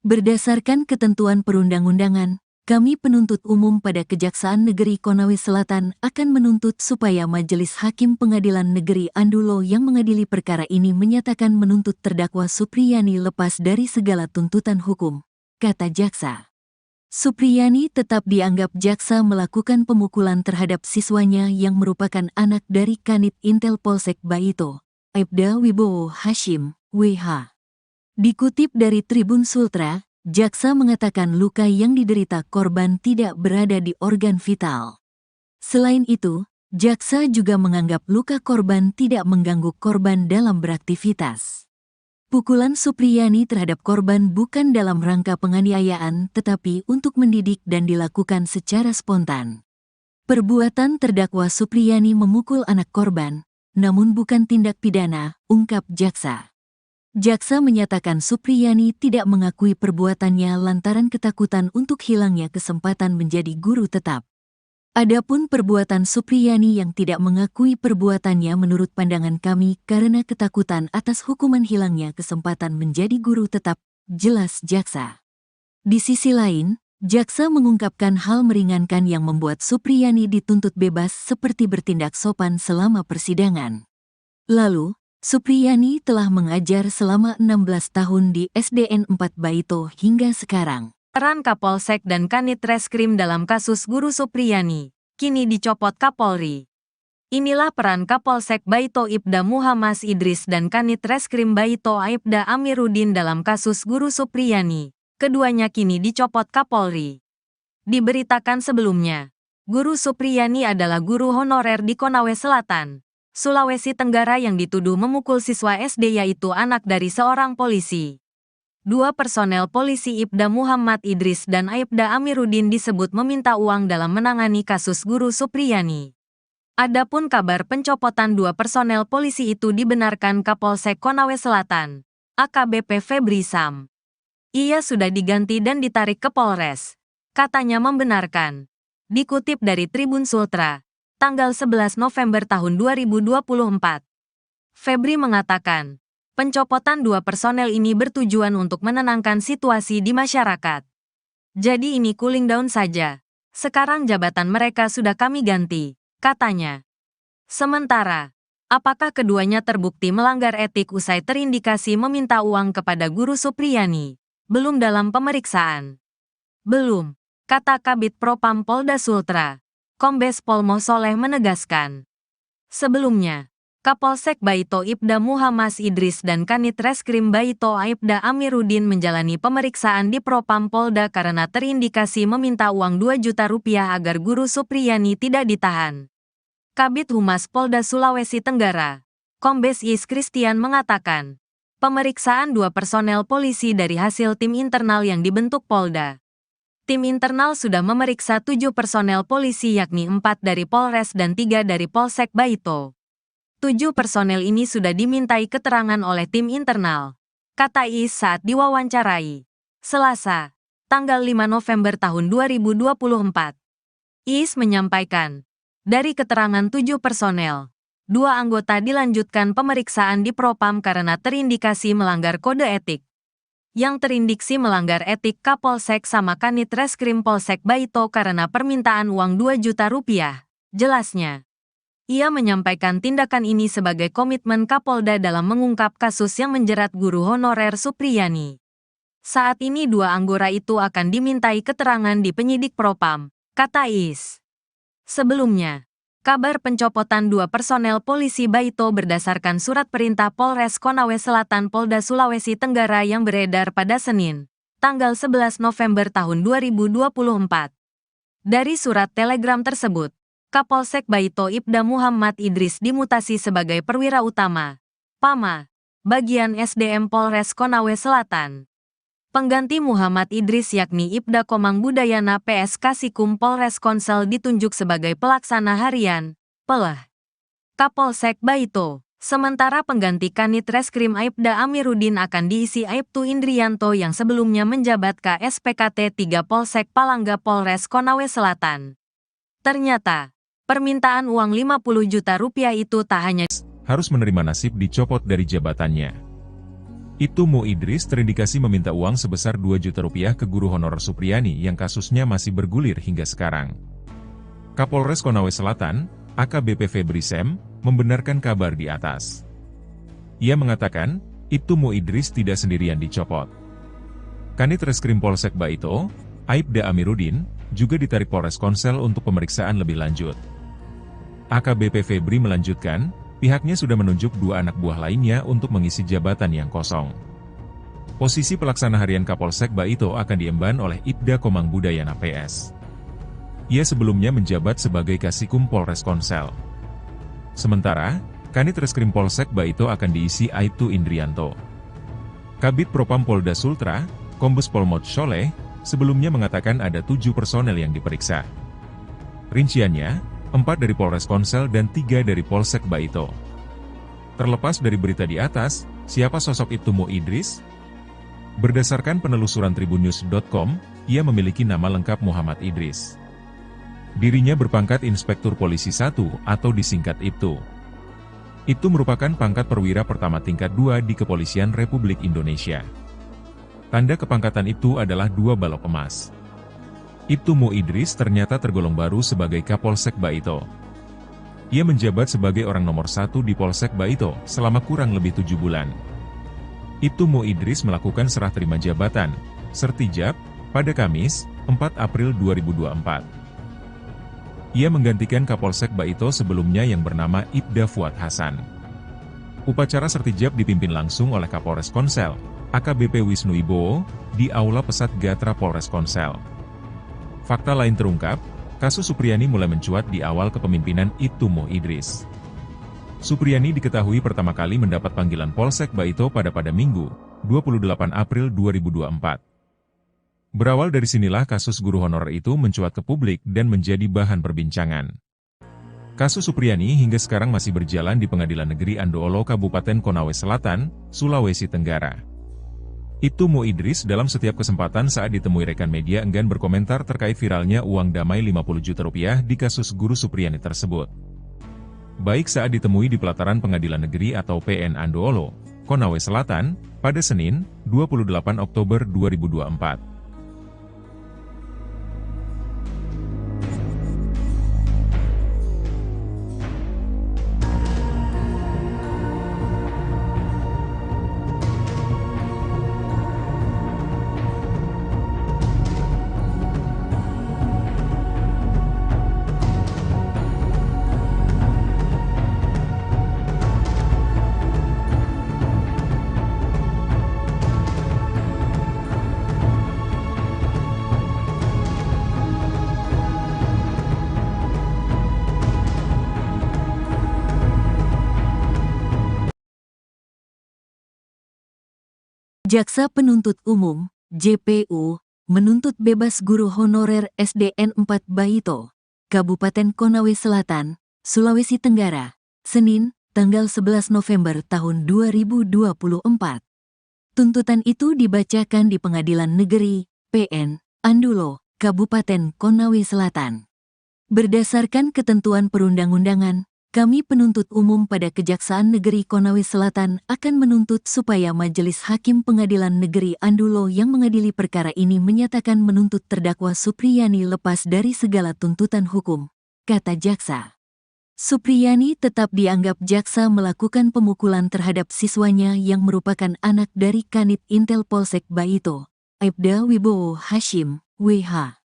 Berdasarkan ketentuan perundang-undangan, kami penuntut umum pada Kejaksaan Negeri Konawe Selatan akan menuntut supaya Majelis Hakim Pengadilan Negeri Andoolo yang mengadili perkara ini menyatakan menuntut terdakwa Supriyani lepas dari segala tuntutan hukum, kata jaksa. Supriyani tetap dianggap jaksa melakukan pemukulan terhadap siswanya yang merupakan anak dari Kanit Intel Polsek Baito, Aibda Wibowo Hashim, WH. Dikutip dari Tribun Sultra, jaksa mengatakan luka yang diderita korban tidak berada di organ vital. Selain itu, jaksa juga menganggap luka korban tidak mengganggu korban dalam beraktivitas. Pukulan Supriyani terhadap korban bukan dalam rangka penganiayaan tetapi untuk mendidik dan dilakukan secara spontan. Perbuatan terdakwa Supriyani memukul anak korban, namun bukan tindak pidana, ungkap jaksa. Jaksa menyatakan Supriyani tidak mengakui perbuatannya lantaran ketakutan untuk hilangnya kesempatan menjadi guru tetap. Adapun perbuatan Supriyani yang tidak mengakui perbuatannya menurut pandangan kami karena ketakutan atas hukuman hilangnya kesempatan menjadi guru tetap, jelas jaksa. Di sisi lain, jaksa mengungkapkan hal meringankan yang membuat Supriyani dituntut bebas seperti bertindak sopan selama persidangan. Lalu, Supriyani telah mengajar selama 16 tahun di SDN 4 Baito hingga sekarang. Peran Kapolsek dan Kanit Reskrim dalam kasus Guru Supriyani, kini dicopot Kapolri. Inilah peran Kapolsek Baito Ibda Muhammad Idris dan Kanit Reskrim Baito Aibda Amiruddin dalam kasus Guru Supriyani. Keduanya kini dicopot Kapolri. Diberitakan sebelumnya, Guru Supriyani adalah guru honorer di Konawe Selatan, Sulawesi Tenggara yang dituduh memukul siswa SD yaitu anak dari seorang polisi. Dua personel polisi Ibda Muhammad Idris dan Aibda Amiruddin disebut meminta uang dalam menangani kasus Guru Supriyani. Adapun kabar pencopotan dua personel polisi itu dibenarkan Kapolsek Konawe Selatan, AKBP Febri Sam. Ia sudah diganti dan ditarik ke Polres. Katanya membenarkan. Dikutip dari Tribun Sultra, tanggal 11 November tahun 2024. Febri mengatakan, pencopotan dua personel ini bertujuan untuk menenangkan situasi di masyarakat. Jadi ini cooling down saja. Sekarang jabatan mereka sudah kami ganti, katanya. Sementara, apakah keduanya terbukti melanggar etik usai terindikasi meminta uang kepada Guru Supriyani? Belum dalam pemeriksaan. Belum, kata Kabid Propam Polda Sultra, Kombes Pol Mo Soleh menegaskan. Sebelumnya, Kapolsek Baito Ibda Muhammad Idris dan Kanit Reskrim Baito Aibda Amiruddin menjalani pemeriksaan di Propam Polda karena terindikasi meminta uang 2 juta rupiah agar Guru Supriyani tidak ditahan. Kabid Humas Polda Sulawesi Tenggara, Kombes Is Christian mengatakan, pemeriksaan dua personel polisi dari hasil tim internal yang dibentuk Polda. Tim internal sudah memeriksa 7 personel polisi yakni 4 dari Polres dan 3 dari Polsek Baito. 7 personel ini sudah dimintai keterangan oleh tim internal, kata Is saat diwawancarai. Selasa, tanggal 5 November tahun 2024. Is menyampaikan, dari keterangan 7 personel, Dua anggota dilanjutkan pemeriksaan di Propam karena terindikasi melanggar kode etik. Yang terindiksi melanggar etik Kapolsek sama Kanit Reskrim Polsek Baito karena permintaan uang 2 juta rupiah. Jelasnya, ia menyampaikan tindakan ini sebagai komitmen Kapolda dalam mengungkap kasus yang menjerat guru honorer Supriyani. Saat ini dua anggota itu akan dimintai keterangan di penyidik Propam, kata Is. Sebelumnya, kabar pencopotan dua personel polisi Baito berdasarkan surat perintah Polres Konawe Selatan Polda Sulawesi Tenggara yang beredar pada Senin, tanggal 11 November tahun 2024. Dari surat telegram tersebut, Kapolsek Baito Ibda Muhammad Idris dimutasi sebagai perwira utama, PAMA, bagian SDM Polres Konawe Selatan. Pengganti Muhammad Idris yakni Ibda Komang Budayana PS Kasikum Polres Konsel ditunjuk sebagai pelaksana harian, PELH, Kapolsek Baito. Sementara pengganti Kanit Reskrim Aibda Amiruddin akan diisi Aibtu Indrianto yang sebelumnya menjabat KSPKT 3 Polsek Palangga Polres Konawe Selatan. Ternyata, permintaan uang 50 juta rupiah itu tak hanya harus menerima nasib dicopot dari jabatannya. Ibtu Idris terindikasi meminta uang sebesar 2 juta rupiah ke guru honorer Supriyani yang kasusnya masih bergulir hingga sekarang. Kapolres Konawe Selatan, AKBP Febri Sem, membenarkan kabar di atas. Ia mengatakan, Ibtu Idris tidak sendirian dicopot. Kanit Reskrim Polsek Baito, Aibda Amiruddin, juga ditarik Polres Konsel untuk pemeriksaan lebih lanjut. AKBP Febri melanjutkan, pihaknya sudah menunjuk 2 anak buah lainnya untuk mengisi jabatan yang kosong. Posisi pelaksana harian Kapolsek Baito akan diemban oleh Ibda Komang Budayana PS. Ia sebelumnya menjabat sebagai Kasikum Polres Konsel. Sementara, Kanit Reskrim Polsek Baito akan diisi Aibtu Indrianto. Kabid Propam Polda Sultra, Kombes Pol Mod Sholeh, sebelumnya mengatakan ada 7 personel yang diperiksa. Rinciannya, 4 dari Polres Konsel dan 3 dari Polsek Baito. Terlepas dari berita di atas, siapa sosok Ibtu Idris? Berdasarkan penelusuran tribunnews.com, ia memiliki nama lengkap Muhammad Idris. Dirinya berpangkat Inspektur Polisi 1 atau disingkat Ibtu. Itu merupakan pangkat perwira pertama tingkat 2 di Kepolisian Republik Indonesia. Tanda kepangkatan Ibtu adalah 2 balok emas. Ibtu Idris ternyata tergolong baru sebagai Kapolsek Baito. Ia menjabat sebagai orang nomor 1 di Polsek Baito selama kurang lebih 7 bulan. Ibtu Idris melakukan serah terima jabatan, sertijab, pada Kamis, 4 April 2024. Ia menggantikan Kapolsek Baito sebelumnya yang bernama Ibda Fuad Hasan. Upacara sertijab dipimpin langsung oleh Kapolres Konsel, AKBP Wisnu Ibowo, di Aula Pesat Gatra Polres Konsel. Fakta lain terungkap, kasus Supriyani mulai mencuat di awal kepemimpinan Ibtu Idris. Supriyani diketahui pertama kali mendapat panggilan Polsek Baito pada Minggu, 28 April 2024. Berawal dari sinilah kasus guru honorer itu mencuat ke publik dan menjadi bahan perbincangan. Kasus Supriyani hingga sekarang masih berjalan di Pengadilan Negeri Andoolo Kabupaten Konawe Selatan, Sulawesi Tenggara. Ibtu Idris dalam setiap kesempatan saat ditemui rekan media enggan berkomentar terkait viralnya uang damai 50 juta rupiah di kasus guru Supriyani tersebut. Baik saat ditemui di pelataran Pengadilan Negeri atau PN Andoolo, Konawe Selatan, pada Senin, 28 Oktober 2024. Jaksa Penuntut Umum, JPU, menuntut bebas guru honorer SDN 4 Baito, Kabupaten Konawe Selatan, Sulawesi Tenggara, Senin, tanggal 11 November tahun 2024. Tuntutan itu dibacakan di Pengadilan Negeri, PN, Andoolo, Kabupaten Konawe Selatan. Berdasarkan ketentuan perundang-undangan, Kami penuntut umum pada Kejaksaan Negeri Konawe Selatan akan menuntut supaya Majelis Hakim Pengadilan Negeri Andulo yang mengadili perkara ini menyatakan menuntut terdakwa Supriyani lepas dari segala tuntutan hukum, kata jaksa. Supriyani tetap dianggap jaksa melakukan pemukulan terhadap siswanya yang merupakan anak dari Kanit Intel Polsek Baito, Aibda Wibowo Hashim, WH.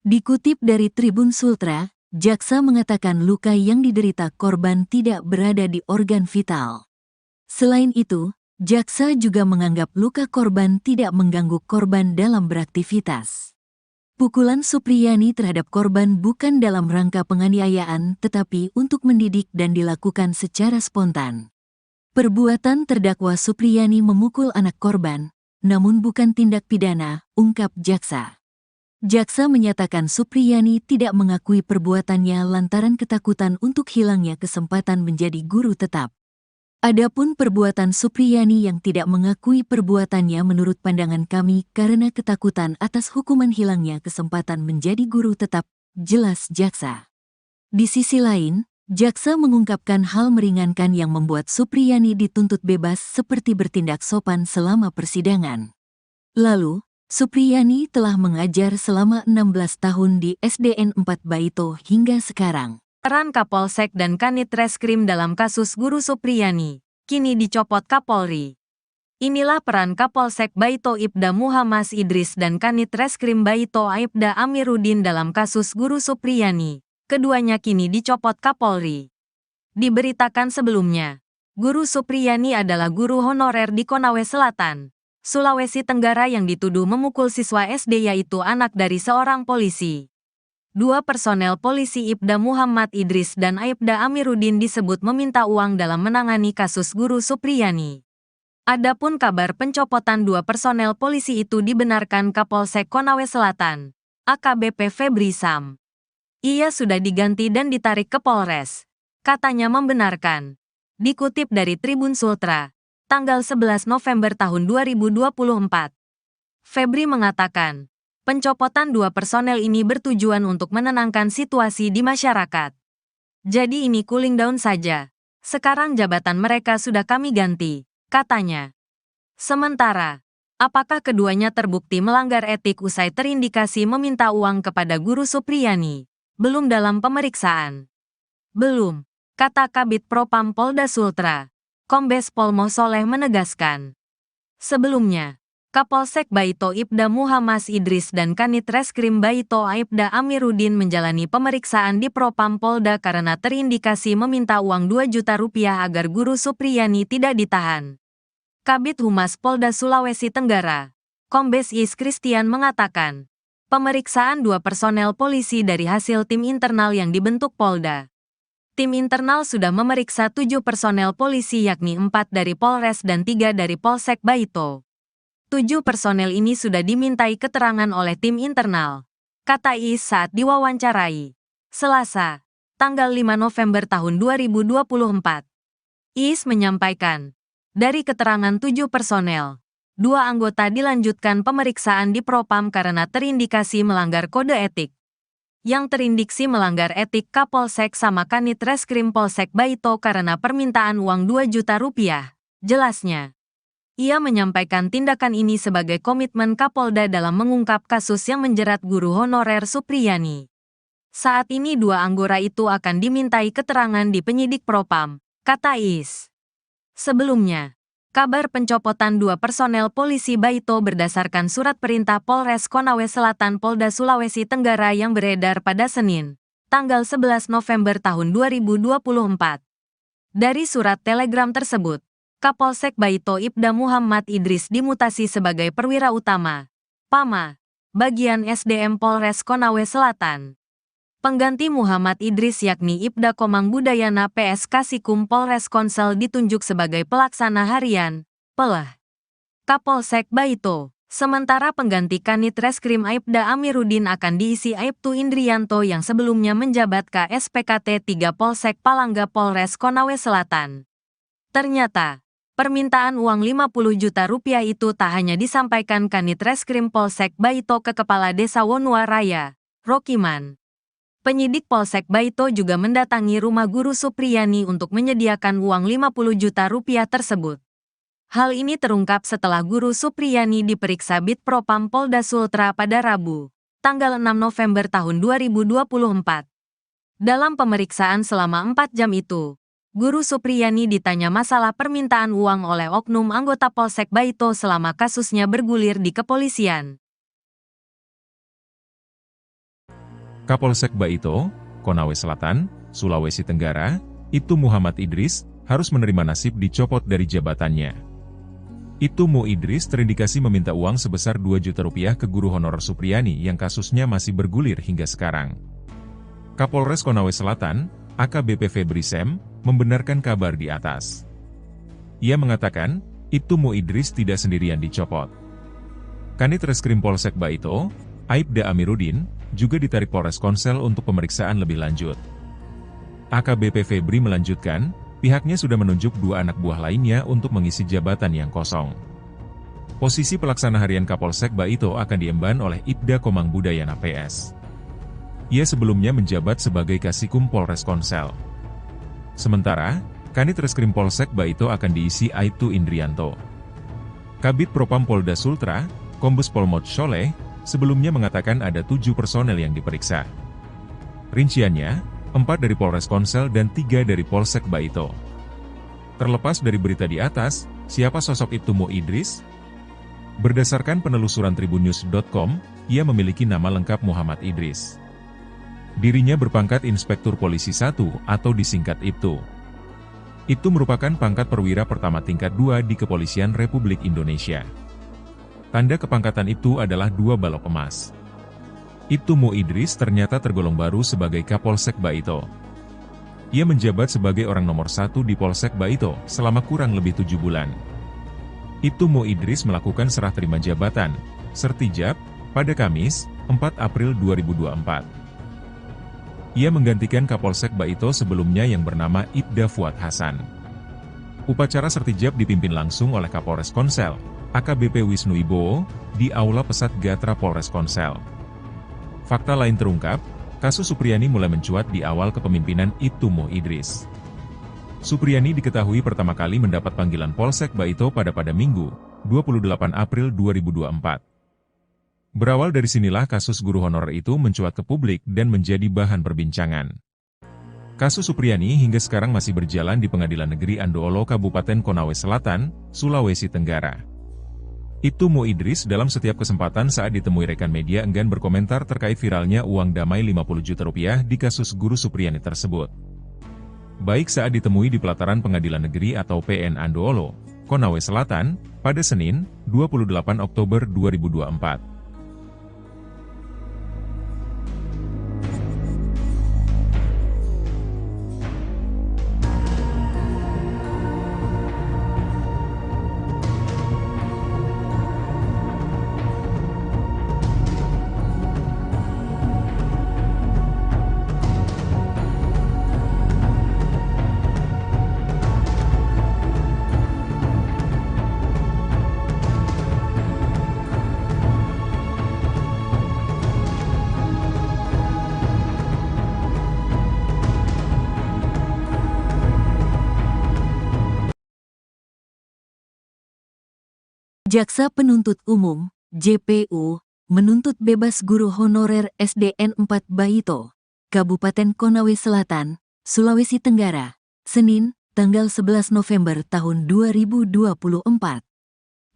Dikutip dari Tribun Sultra, jaksa mengatakan luka yang diderita korban tidak berada di organ vital. Selain itu, jaksa juga menganggap luka korban tidak mengganggu korban dalam beraktivitas. Pukulan Supriyani terhadap korban bukan dalam rangka penganiayaan tetapi untuk mendidik dan dilakukan secara spontan. Perbuatan terdakwa Supriyani memukul anak korban, namun bukan tindak pidana, ungkap jaksa. Jaksa menyatakan Supriyani tidak mengakui perbuatannya lantaran ketakutan untuk hilangnya kesempatan menjadi guru tetap. Adapun perbuatan Supriyani yang tidak mengakui perbuatannya menurut pandangan kami karena ketakutan atas hukuman hilangnya kesempatan menjadi guru tetap, jelas jaksa. Di sisi lain, jaksa mengungkapkan hal meringankan yang membuat Supriyani dituntut bebas seperti bertindak sopan selama persidangan. Lalu, Supriyani telah mengajar selama 16 tahun di SDN 4 Baito hingga sekarang. Peran Kapolsek dan Kanit Reskrim dalam kasus Guru Supriyani, kini dicopot Kapolri. Inilah peran Kapolsek Baito Ibda Muhammad Idris dan Kanit Reskrim Baito Aibda Amiruddin dalam kasus Guru Supriyani. Keduanya kini dicopot Kapolri. Diberitakan sebelumnya, Guru Supriyani adalah guru honorer di Konawe Selatan, Sulawesi Tenggara yang dituduh memukul siswa SD yaitu anak dari seorang polisi. Dua personel polisi Ibda Muhammad Idris dan Aibda Amiruddin disebut meminta uang dalam menangani kasus Guru Supriyani. Adapun kabar pencopotan dua personel polisi itu dibenarkan Kapolsek Konawe Selatan, AKBP Febri Sam. Ia sudah diganti dan ditarik ke Polres. Katanya membenarkan. Dikutip dari Tribun Sultra, tanggal 11 November tahun 2024. Febri mengatakan, pencopotan dua personel ini bertujuan untuk menenangkan situasi di masyarakat. Jadi ini cooling down saja. Sekarang jabatan mereka sudah kami ganti, katanya. Sementara, apakah keduanya terbukti melanggar etik usai terindikasi meminta uang kepada Guru Supriyani? Belum dalam pemeriksaan. Belum, kata Kabid Propam Polda Sultra, Kombes Pol Mo Soleh menegaskan. Sebelumnya, Kapolsek Baito Ibda Muhammad Idris dan Kanit Reskrim Baito Aibda Amiruddin menjalani pemeriksaan di Propam Polda karena terindikasi meminta uang 2 juta rupiah agar Guru Supriyani tidak ditahan. Kabid Humas Polda Sulawesi Tenggara, Kombes Is Christian mengatakan, pemeriksaan dua personel polisi dari hasil tim internal yang dibentuk Polda. Tim internal sudah memeriksa 7 personel polisi yakni 4 dari Polres dan 3 dari Polsek Baito. 7 personel ini sudah dimintai keterangan oleh tim internal, kata Is saat diwawancarai. Selasa, tanggal 5 November tahun 2024. Is menyampaikan, dari keterangan 7 personel, 2 anggota dilanjutkan pemeriksaan di Propam karena terindikasi melanggar kode etik. Yang terindiksi melanggar etik Kapolsek sama Kanit Reskrim Polsek Baito karena permintaan uang 2 juta rupiah, jelasnya. Ia menyampaikan tindakan ini sebagai komitmen Kapolda dalam mengungkap kasus yang menjerat guru honorer Supriyani. Saat ini 2 anggota itu akan dimintai keterangan di penyidik Propam, kata Is. Sebelumnya, kabar pencopotan 2 personel polisi Baito berdasarkan surat perintah Polres Konawe Selatan Polda Sulawesi Tenggara yang beredar pada Senin, tanggal 11 November tahun 2024. Dari surat telegram tersebut, Kapolsek Baito Ibda Muhammad Idris dimutasi sebagai perwira utama, PAMA, bagian SDM Polres Konawe Selatan. Pengganti Muhammad Idris yakni Ibda Komang Budayana PS Kasikum Polres Konsel ditunjuk sebagai pelaksana harian, PELAH, Kapolsek Baito. Sementara pengganti Kanit Reskrim Aibda Amiruddin akan diisi Aibtu Indrianto yang sebelumnya menjabat KSPKT 3 Polsek Palangga Polres Konawe Selatan. Ternyata, permintaan uang 50 juta rupiah itu tak hanya disampaikan Kanit Reskrim Polsek Baito ke Kepala Desa Wonua Raya, Rokiman. Penyidik Polsek Baito juga mendatangi rumah Guru Supriyani untuk menyediakan uang 50 juta rupiah tersebut. Hal ini terungkap setelah Guru Supriyani diperiksa Bid Propam Polda Sultra pada Rabu, tanggal 6 November tahun 2024. Dalam pemeriksaan selama 4 jam itu, Guru Supriyani ditanya masalah permintaan uang oleh oknum anggota Polsek Baito selama kasusnya bergulir di kepolisian. Kapolsek Baito, Konawe Selatan, Sulawesi Tenggara, Ibtu Muhammad Idris, harus menerima nasib dicopot dari jabatannya. Ibtu Mu Idris terindikasi meminta uang sebesar 2 juta rupiah ke guru honorer Supriyani yang kasusnya masih bergulir hingga sekarang. Kapolres Konawe Selatan, AKBP Febri Sem, membenarkan kabar di atas. Ia mengatakan, Ibtu Mu Idris tidak sendirian dicopot. Kanit Reskrim Polsek Baito, Aibda Amiruddin, juga ditarik Polres Konsel untuk pemeriksaan lebih lanjut. AKBP Febri melanjutkan, pihaknya sudah menunjuk 2 anak buah lainnya untuk mengisi jabatan yang kosong. Posisi pelaksana harian Kapolsek Baito akan diemban oleh Ibda Komang Budayana PS. Ia sebelumnya menjabat sebagai Kasikum Polres Konsel. Sementara, Kanit Reskrim Polsek Baito akan diisi Aibtu Indrianto. Kabid Propam Polda Sultra, Kombes Pol Mod Sholeh, sebelumnya mengatakan ada 7 personel yang diperiksa. Rinciannya, 4 dari Polres Konsel dan 3 dari Polsek Baito. Terlepas dari berita di atas, siapa sosok Ibtu Mu Idris? Berdasarkan penelusuran tribunnews.com, ia memiliki nama lengkap Muhammad Idris. Dirinya berpangkat Inspektur Polisi 1 atau disingkat Ibtu. Itu merupakan pangkat perwira pertama tingkat 2 di Kepolisian Republik Indonesia. Tanda kepangkatan itu adalah 2 balok emas. Ibtu Mu Idris ternyata tergolong baru sebagai Kapolsek Baito. Ia menjabat sebagai orang nomor 1 di Polsek Baito selama kurang lebih 7 bulan. Ibtu Mu Idris melakukan serah terima jabatan, sertijab, pada Kamis, 4 April 2024. Ia menggantikan Kapolsek Baito sebelumnya yang bernama Ibda Fuad Hasan. Upacara sertijab dipimpin langsung oleh Kapolres Konsel, AKBP Wisnu Wibowo, di Aula Pesat Gatra Polres Konsel. Fakta lain terungkap, kasus Supriyani mulai mencuat di awal kepemimpinan Ibtu Mu Idris. Supriyani diketahui pertama kali mendapat panggilan Polsek Baito pada Minggu, 28 April 2024. Berawal dari sinilah kasus guru honorer itu mencuat ke publik dan menjadi bahan perbincangan. Kasus Supriyani hingga sekarang masih berjalan di Pengadilan Negeri Andoolo Kabupaten Konawe Selatan, Sulawesi Tenggara. Ibtu Mu Idris dalam setiap kesempatan saat ditemui rekan media enggan berkomentar terkait viralnya uang damai 50 juta rupiah di kasus guru Supriyani tersebut. Baik saat ditemui di pelataran Pengadilan Negeri atau PN Andoolo, Konawe Selatan, pada Senin, 28 Oktober 2024. Jaksa Penuntut Umum, JPU, menuntut bebas guru honorer SDN 4 Baito, Kabupaten Konawe Selatan, Sulawesi Tenggara, Senin, tanggal 11 November tahun 2024.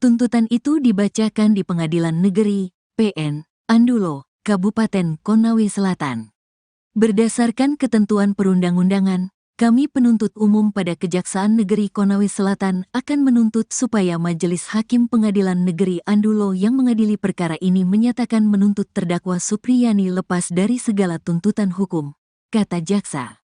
Tuntutan itu dibacakan di Pengadilan Negeri, PN, Andoolo, Kabupaten Konawe Selatan. Berdasarkan ketentuan perundang-undangan, kami penuntut umum pada Kejaksaan Negeri Konawe Selatan akan menuntut supaya Majelis Hakim Pengadilan Negeri Andoolo yang mengadili perkara ini menyatakan menuntut terdakwa Supriyani lepas dari segala tuntutan hukum, kata jaksa.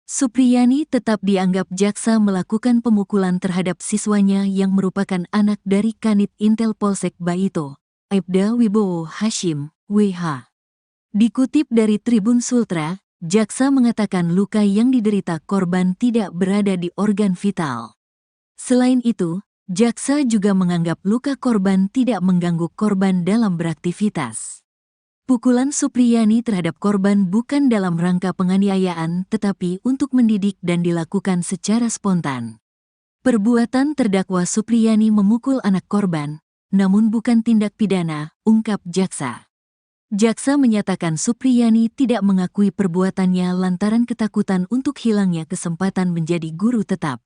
Supriyani tetap dianggap jaksa melakukan pemukulan terhadap siswanya yang merupakan anak dari Kanit Intel Polsek Baito, Aibda Wibowo Hashim, WH. Dikutip dari Tribun Sultra, jaksa mengatakan luka yang diderita korban tidak berada di organ vital. Selain itu, jaksa juga menganggap luka korban tidak mengganggu korban dalam beraktivitas. Pukulan Supriyani terhadap korban bukan dalam rangka penganiayaan tetapi untuk mendidik dan dilakukan secara spontan. Perbuatan terdakwa Supriyani memukul anak korban, namun bukan tindak pidana, ungkap jaksa. Jaksa menyatakan Supriyani tidak mengakui perbuatannya lantaran ketakutan untuk hilangnya kesempatan menjadi guru tetap.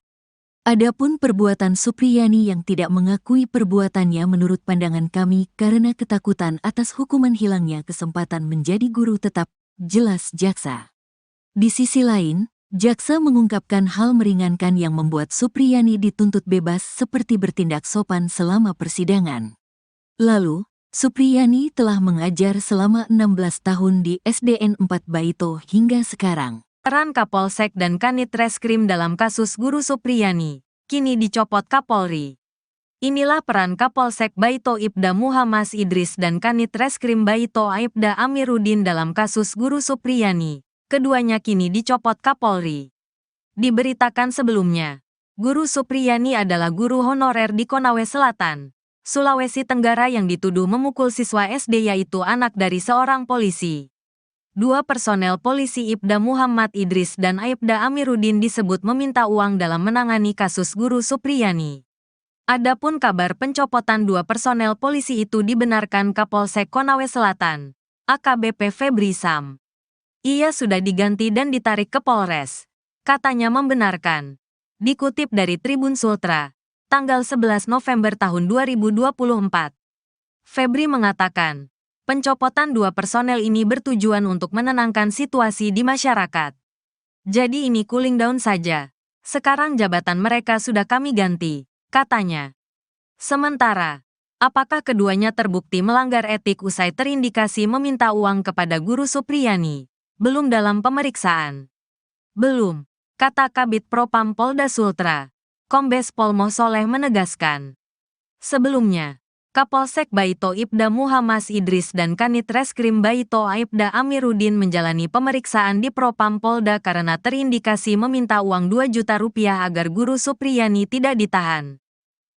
Adapun perbuatan Supriyani yang tidak mengakui perbuatannya menurut pandangan kami karena ketakutan atas hukuman hilangnya kesempatan menjadi guru tetap, jelas jaksa. Di sisi lain, jaksa mengungkapkan hal meringankan yang membuat Supriyani dituntut bebas seperti bertindak sopan selama persidangan. Lalu, Supriyani telah mengajar selama 16 tahun di SDN 4 Baito hingga sekarang. Peran Kapolsek dan Kanit Reskrim dalam kasus Guru Supriyani, kini dicopot Kapolri. Inilah peran Kapolsek Baito Ibda Muhammad Idris dan Kanit Reskrim Baito Aibda Amiruddin dalam kasus Guru Supriyani. Keduanya kini dicopot Kapolri. Diberitakan sebelumnya, Guru Supriyani adalah guru honorer di Konawe Selatan, Sulawesi Tenggara yang dituduh memukul siswa SD yaitu anak dari seorang polisi. Dua personel polisi Ibda Muhammad Idris dan Aibda Amiruddin disebut meminta uang dalam menangani kasus Guru Supriyani. Adapun kabar pencopotan dua personel polisi itu dibenarkan Kapolsek Konawe Selatan, AKBP Febri Sam. Ia sudah diganti dan ditarik ke Polres. Katanya membenarkan. Dikutip dari Tribun Sultra, tanggal 11 November tahun 2024. Febri mengatakan, pencopotan dua personel ini bertujuan untuk menenangkan situasi di masyarakat. Jadi ini cooling down saja. Sekarang jabatan mereka sudah kami ganti, katanya. Sementara, apakah keduanya terbukti melanggar etik usai terindikasi meminta uang kepada Guru Supriyani? Belum dalam pemeriksaan. Belum, kata Kabid Propam Polda Sultra, Kombes Pol Mosoleh menegaskan. Sebelumnya, Kapolsek Baito Ibda Muhammad Idris dan Kanit Reskrim Baito Aibda Amiruddin menjalani pemeriksaan di Propam Polda karena terindikasi meminta uang 2 juta rupiah agar Guru Supriyani tidak ditahan.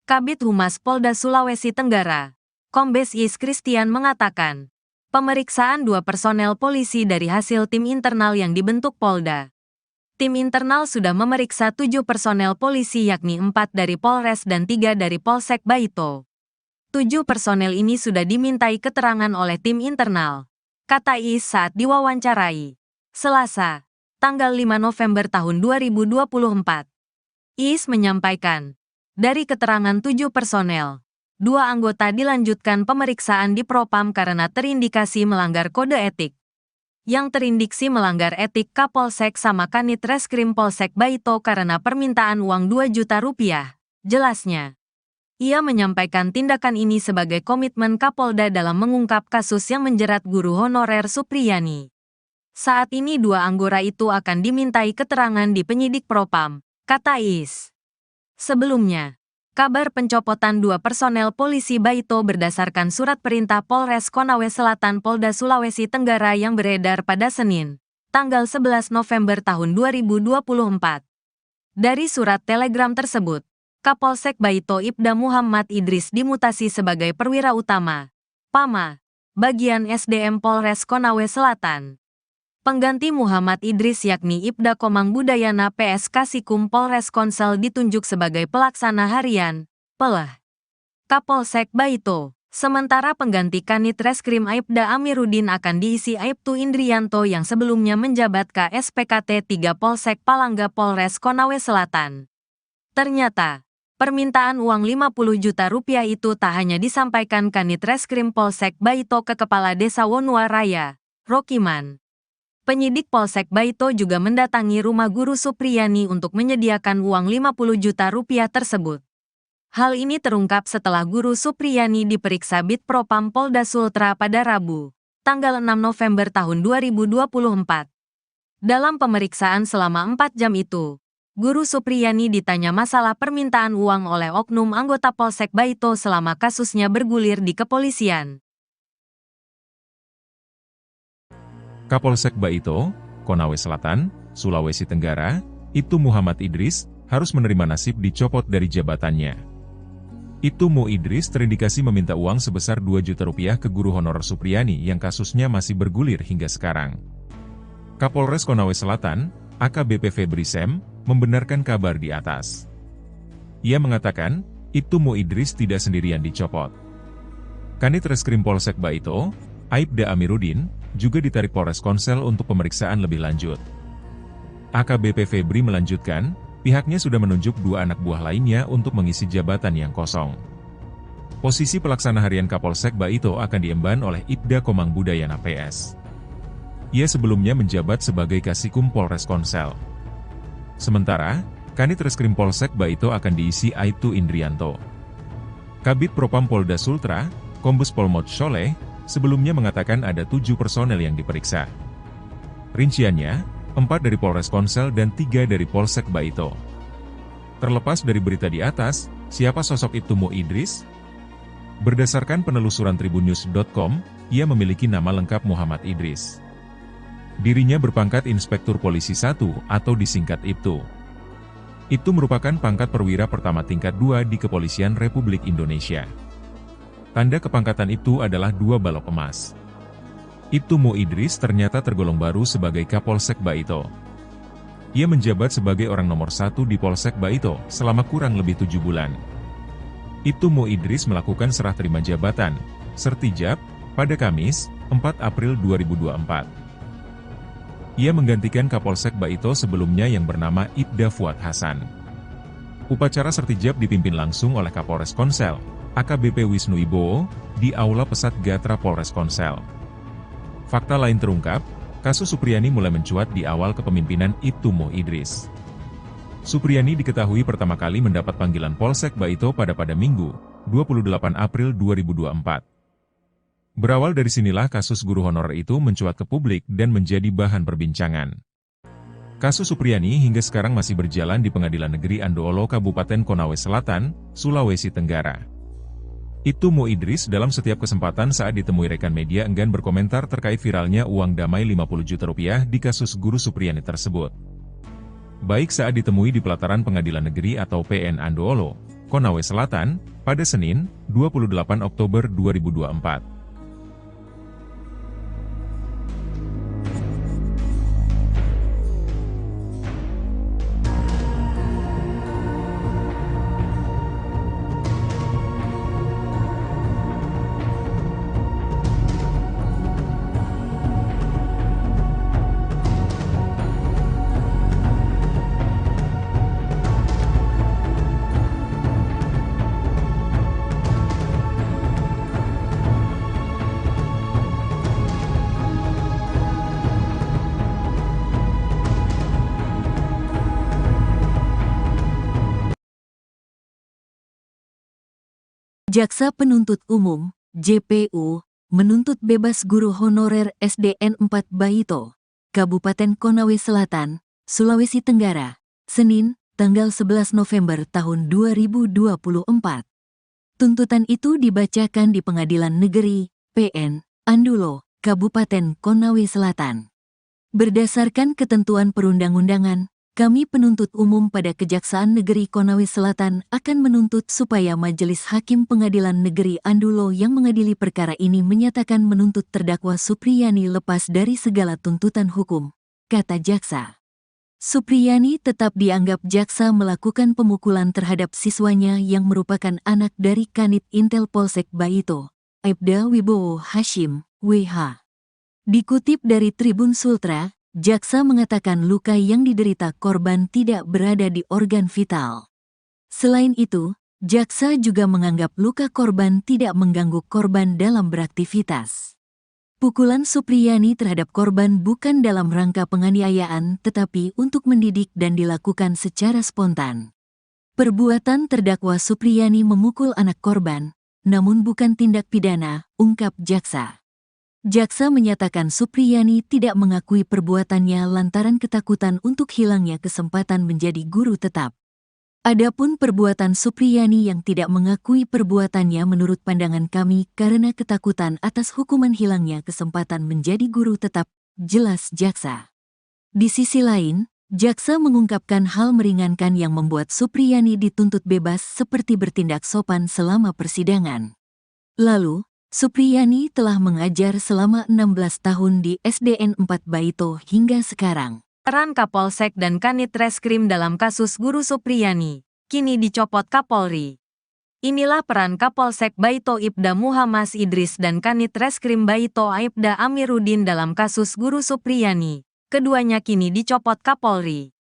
Kabid Humas Polda Sulawesi Tenggara, Kombes Is Christian mengatakan, pemeriksaan dua personel polisi dari hasil tim internal yang dibentuk Polda. Tim internal sudah memeriksa 7 personel polisi yakni 4 dari Polres dan 3 dari Polsek Baito. 7 personel ini sudah dimintai keterangan oleh tim internal, kata Is saat diwawancarai Selasa, tanggal 5 November tahun 2024. Is menyampaikan, dari keterangan 7 personel, 2 anggota dilanjutkan pemeriksaan di Propam karena terindikasi melanggar kode etik. Yang terindiksi melanggar etik Kapolsek sama Kanit Reskrim Polsek Baito karena permintaan uang 2 juta rupiah, jelasnya. Ia menyampaikan tindakan ini sebagai komitmen Kapolda dalam mengungkap kasus yang menjerat guru honorer Supriyani. Saat ini 2 anggota itu akan dimintai keterangan di penyidik Propam, kata Is. Sebelumnya, kabar pencopotan 2 personel polisi Baito berdasarkan surat perintah Polres Konawe Selatan Polda Sulawesi Tenggara yang beredar pada Senin, tanggal 11 November tahun 2024. Dari surat telegram tersebut, Kapolsek Baito Ibda Muhammad Idris dimutasi sebagai perwira utama, PAMA, bagian SDM Polres Konawe Selatan. Pengganti Muhammad Idris yakni Ibda Komang Budayana PS Kasikum Polres Konsel ditunjuk sebagai pelaksana harian, PELH, Kapolsek Baito. Sementara pengganti Kanit Reskrim Aibda Amiruddin akan diisi Aibtu Indrianto yang sebelumnya menjabat KSPKT 3 Polsek Palangga Polres Konawe Selatan. Ternyata, permintaan uang 50 juta rupiah itu tak hanya disampaikan Kanit Reskrim Polsek Baito ke Kepala Desa Wonua Raya, Rokiman. Penyidik Polsek Baito juga mendatangi rumah Guru Supriyani untuk menyediakan uang 50 juta rupiah tersebut. Hal ini terungkap setelah Guru Supriyani diperiksa Bid Propam Polda Sultra pada Rabu, tanggal 6 November tahun 2024. Dalam pemeriksaan selama 4 jam itu, Guru Supriyani ditanya masalah permintaan uang oleh oknum anggota Polsek Baito selama kasusnya bergulir di kepolisian. Kapolsek Baito, Konawe Selatan, Sulawesi Tenggara, Ibtu Muhammad Idris, harus menerima nasib dicopot dari jabatannya. Ibtu Idris terindikasi meminta uang sebesar 2 juta rupiah ke guru honorer Supriyani yang kasusnya masih bergulir hingga sekarang. Kapolres Konawe Selatan, AKBP Febri Sem, membenarkan kabar di atas. Ia mengatakan, Ibtu Idris tidak sendirian dicopot. Kanit Reskrim Polsek Baito, Aibda Amiruddin, juga ditarik Polres Konsel untuk pemeriksaan lebih lanjut. AKBP Febri melanjutkan, pihaknya sudah menunjuk 2 anak buah lainnya untuk mengisi jabatan yang kosong. Posisi pelaksana harian Kapolsek Baito akan diemban oleh Ibda Komang Budayana PS. Ia sebelumnya menjabat sebagai Kasikum Polres Konsel. Sementara, Kanit Reskrim Polsek Baito akan diisi Aibtu Indrianto. Kabid Propam Polda Sultra, Kombes Pol Mod Sholeh, sebelumnya mengatakan ada 7 personel yang diperiksa. Rinciannya, 4 dari Polres Konsel dan 3 dari Polsek Baito. Terlepas dari berita di atas, siapa sosok Ibtu Idris? Berdasarkan penelusuran tribunnews.com, ia memiliki nama lengkap Muhammad Idris. Dirinya berpangkat Inspektur Polisi 1 atau disingkat Ibtu. Itu merupakan pangkat perwira pertama tingkat 2 di Kepolisian Republik Indonesia. Tanda kepangkatan Ibtu adalah 2 balok emas. Ibtu Idris ternyata tergolong baru sebagai Kapolsek Baito. Ia menjabat sebagai orang nomor 1 di Polsek Baito selama kurang lebih 7 bulan. Ibtu Idris melakukan serah terima jabatan, sertijab, pada Kamis, 4 April 2024. Ia menggantikan Kapolsek Baito sebelumnya yang bernama Ibda Fuad Hasan. Upacara sertijab dipimpin langsung oleh Kapolres Konsel, AKBP Wisnu Wibowo, di Aula Pesat Gatra Polres Konsel. Fakta lain terungkap, kasus Supriyani mulai mencuat di awal kepemimpinan Ibtu Idris. Supriyani diketahui pertama kali mendapat panggilan Polsek Baito pada Minggu, 28 April 2024. Berawal dari sinilah kasus guru honorer itu mencuat ke publik dan menjadi bahan perbincangan. Kasus Supriyani hingga sekarang masih berjalan di Pengadilan Negeri Andoolo Kabupaten Konawe Selatan, Sulawesi Tenggara. Ibtu Idris dalam setiap kesempatan saat ditemui rekan media enggan berkomentar terkait viralnya uang damai 50 juta rupiah di kasus guru Supriyani tersebut. Baik saat ditemui di pelataran Pengadilan Negeri atau PN Andoolo, Konawe Selatan, pada Senin, 28 Oktober 2024. Jaksa Penuntut Umum, JPU, menuntut bebas guru honorer SDN 4 Baito, Kabupaten Konawe Selatan, Sulawesi Tenggara, Senin, tanggal 11 November tahun 2024. Tuntutan itu dibacakan di Pengadilan Negeri, PN, Andoolo, Kabupaten Konawe Selatan. Berdasarkan ketentuan perundang-undangan, kami penuntut umum pada Kejaksaan Negeri Konawe Selatan akan menuntut supaya Majelis Hakim Pengadilan Negeri Andoolo yang mengadili perkara ini menyatakan menuntut terdakwa Supriyani lepas dari segala tuntutan hukum, kata jaksa. Supriyani tetap dianggap jaksa melakukan pemukulan terhadap siswanya yang merupakan anak dari Kanit Intel Polsek Baito, Aibda Wibowo Hashim, WH. Dikutip dari Tribun Sultra, jaksa mengatakan luka yang diderita korban tidak berada di organ vital. Selain itu, jaksa juga menganggap luka korban tidak mengganggu korban dalam beraktivitas. Pukulan Supriyani terhadap korban bukan dalam rangka penganiayaan tetapi untuk mendidik dan dilakukan secara spontan. Perbuatan terdakwa Supriyani memukul anak korban, namun bukan tindak pidana, ungkap jaksa. Jaksa menyatakan Supriyani tidak mengakui perbuatannya lantaran ketakutan untuk hilangnya kesempatan menjadi guru tetap. Adapun perbuatan Supriyani yang tidak mengakui perbuatannya menurut pandangan kami karena ketakutan atas hukuman hilangnya kesempatan menjadi guru tetap, jelas jaksa. Di sisi lain, Jaksa mengungkapkan hal meringankan yang membuat Supriyani dituntut bebas seperti bertindak sopan selama persidangan. Lalu, Supriyani telah mengajar selama 16 tahun di SDN 4 Baito hingga sekarang. Peran Kapolsek dan Kanit Reskrim dalam kasus Guru Supriyani, kini dicopot Kapolri. Inilah peran Kapolsek Baito Ibda Muhammad Idris dan Kanit Reskrim Baito Aibda Amiruddin dalam kasus Guru Supriyani. Keduanya kini dicopot Kapolri.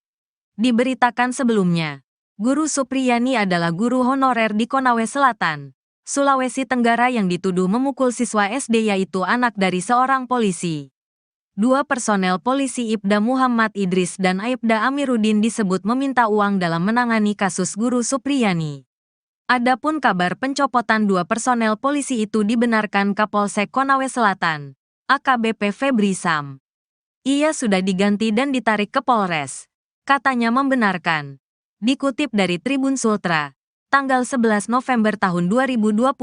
Diberitakan sebelumnya, Guru Supriyani adalah guru honorer di Konawe Selatan, Sulawesi Tenggara yang dituduh memukul siswa SD yaitu anak dari seorang polisi. Dua personel polisi Ibda Muhammad Idris dan Aibda Amiruddin disebut meminta uang dalam menangani kasus Guru Supriyani. Adapun kabar pencopotan dua personel polisi itu dibenarkan Kapolsek Konawe Selatan, AKBP Febri Sam. Ia sudah diganti dan ditarik ke Polres. Katanya membenarkan. Dikutip dari Tribun Sultra, tanggal 11 November tahun 2024.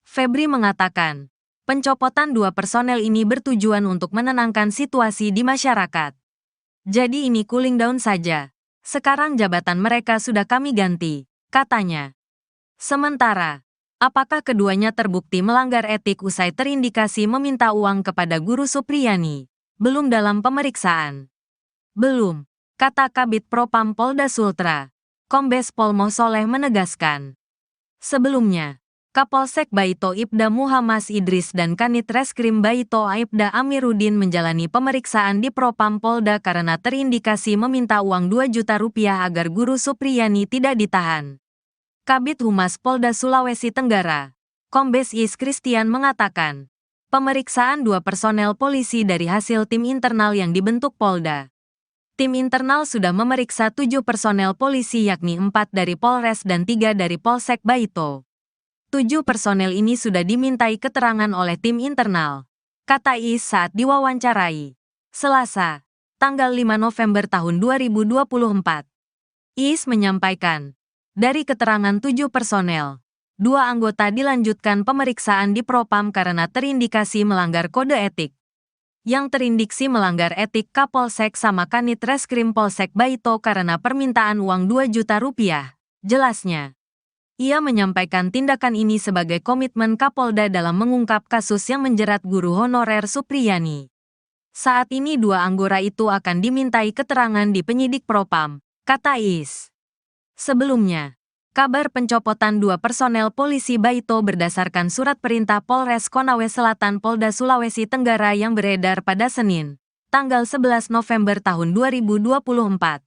Febri mengatakan, pencopotan dua personel ini bertujuan untuk menenangkan situasi di masyarakat. Jadi ini cooling down saja. Sekarang jabatan mereka sudah kami ganti, katanya. Sementara, apakah keduanya terbukti melanggar etik usai terindikasi meminta uang kepada Guru Supriyani? Belum dalam pemeriksaan. Belum, kata Kabid Propam Polda Sultra, Kombes Pol Mosoleh menegaskan. Sebelumnya, Kapolsek Baito Ibda Muhammad Idris dan Kanit Reskrim Baito Aibda Amiruddin menjalani pemeriksaan di Propam Polda karena terindikasi meminta uang 2 juta rupiah agar Guru Supriyani tidak ditahan. Kabid Humas Polda Sulawesi Tenggara, Kombes Is Christian mengatakan, pemeriksaan dua personel polisi dari hasil tim internal yang dibentuk Polda. Tim internal sudah memeriksa 7 personel polisi yakni 4 dari Polres dan 3 dari Polsek Baito. 7 personel ini sudah dimintai keterangan oleh tim internal, kata Is saat diwawancarai. Selasa, tanggal 5 November tahun 2024. Is menyampaikan, dari keterangan 7 personel, 2 anggota dilanjutkan pemeriksaan di Propam karena terindikasi melanggar kode etik. Yang terindiksi melanggar etik Kapolsek sama Kanit Reskrim Polsek Baito karena permintaan uang 2 juta rupiah, jelasnya. Ia menyampaikan tindakan ini sebagai komitmen Kapolda dalam mengungkap kasus yang menjerat guru honorer Supriyani. Saat ini 2 anggota itu akan dimintai keterangan di penyidik Propam, kata Is. Sebelumnya, kabar pencopotan 2 personel polisi Baito berdasarkan surat perintah Polres Konawe Selatan Polda Sulawesi Tenggara yang beredar pada Senin, tanggal 11 November tahun 2024.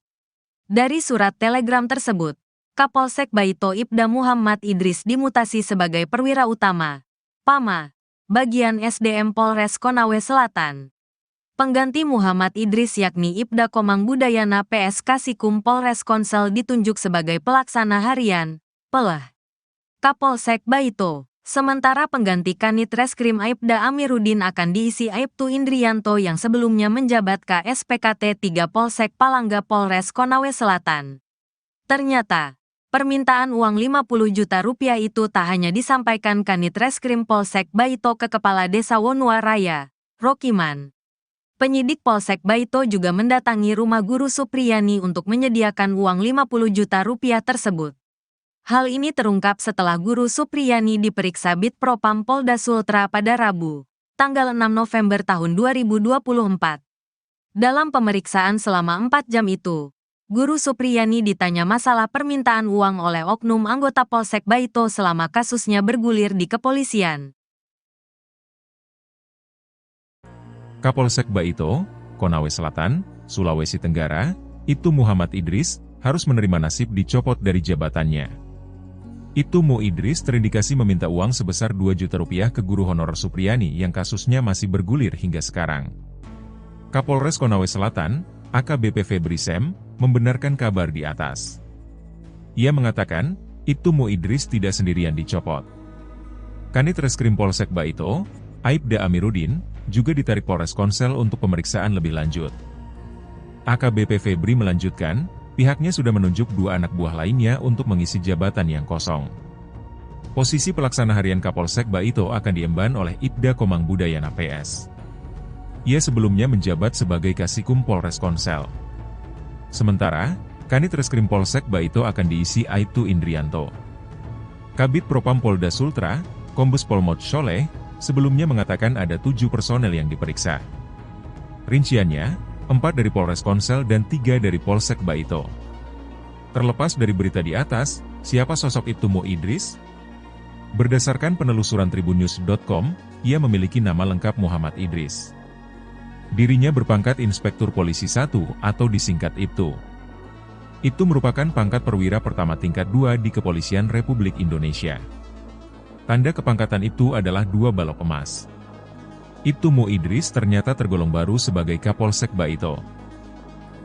Dari surat telegram tersebut, Kapolsek Baito Ibda Muhammad Idris dimutasi sebagai perwira utama, PAMA, bagian SDM Polres Konawe Selatan. Pengganti Muhammad Idris yakni Ibda Komang Budayana PS Kasikum Polres Konsel ditunjuk sebagai pelaksana harian, PELH, Kapolsek Baito. Sementara pengganti Kanit Reskrim Aibda Amiruddin akan diisi Aibtu Indrianto yang sebelumnya menjabat KSPKT 3 Polsek Palangga Polres Konawe Selatan. Ternyata, permintaan uang 50 juta rupiah itu tak hanya disampaikan Kanit Reskrim Polsek Baito ke Kepala Desa Wonua Raya, Rokiman. Penyidik Polsek Baito juga mendatangi rumah Guru Supriyani untuk menyediakan uang 50 juta rupiah tersebut. Hal ini terungkap setelah Guru Supriyani diperiksa Bid Propam Polda Sultra pada Rabu, tanggal 6 November tahun 2024. Dalam pemeriksaan selama 4 jam itu, Guru Supriyani ditanya masalah permintaan uang oleh oknum anggota Polsek Baito selama kasusnya bergulir di kepolisian. Kapolsek Baito, Konawe Selatan, Sulawesi Tenggara, Ibtu Muhammad Idris, harus menerima nasib dicopot dari jabatannya. Ibtu Mu Idris terindikasi meminta uang sebesar 2 juta rupiah ke guru honorer Supriyani yang kasusnya masih bergulir hingga sekarang. Kapolres Konawe Selatan, AKBP Febri Sam, membenarkan kabar di atas. Ia mengatakan, Ibtu Mu Idris tidak sendirian dicopot. Kanit Reskrim Polsek Baito, Aibda Amiruddin, juga ditarik Polres Konsel untuk pemeriksaan lebih lanjut. AKBP Febri melanjutkan, pihaknya sudah menunjuk 2 anak buah lainnya untuk mengisi jabatan yang kosong. Posisi pelaksana harian Kapolsek Baito akan diemban oleh Ibda Komang Budayana PS. Ia sebelumnya menjabat sebagai Kasikum Polres Konsel. Sementara, Kanit Reskrim Polsek Baito akan diisi Aibtu Indrianto. Kabid Propam Polda Sultra, Kombes Pol Mod Sholeh, sebelumnya mengatakan ada 7 personel yang diperiksa. Rinciannya, 4 dari Polres Konsel dan 3 dari Polsek Baito. Terlepas dari berita di atas, siapa sosok Ibtu Mo Idris? Berdasarkan penelusuran tribunnews.com, ia memiliki nama lengkap Muhammad Idris. Dirinya berpangkat Inspektur Polisi 1 atau disingkat Ibtu. Itu merupakan pangkat perwira pertama tingkat 2 di Kepolisian Republik Indonesia. Tanda kepangkatan Ibtu adalah 2 balok emas. Ibtu Mo Idris ternyata tergolong baru sebagai Kapolsek Baito.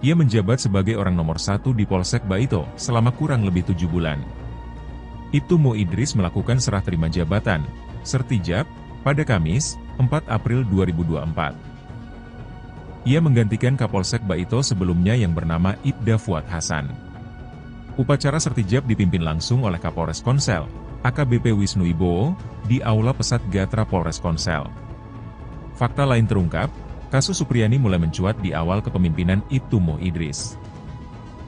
Ia menjabat sebagai orang nomor 1 di Polsek Baito selama kurang lebih 7 bulan. Ibtu Mo Idris melakukan serah terima jabatan, sertijab, pada Kamis, 4 April 2024. Ia menggantikan Kapolsek Baito sebelumnya yang bernama Ibda Fuad Hasan. Upacara sertijab dipimpin langsung oleh Kapolres Konsel, AKBP Wisnu Wibowo, di Aula Pesat Gatra Polres Konsel. Fakta lain terungkap, kasus Supriyani mulai mencuat di awal kepemimpinan Ibtu Mo Idris.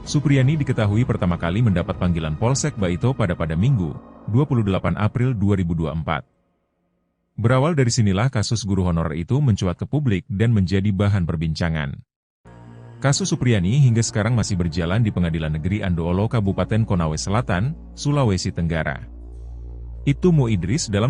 Supriyani diketahui pertama kali mendapat panggilan Polsek Baito pada Minggu, 28 April 2024. Berawal dari sinilah kasus guru honorer itu mencuat ke publik dan menjadi bahan perbincangan. Kasus Supriyani hingga sekarang masih berjalan di Pengadilan Negeri Andoolo Kabupaten Konawe Selatan, Sulawesi Tenggara. Ibtu Mo Idris dalam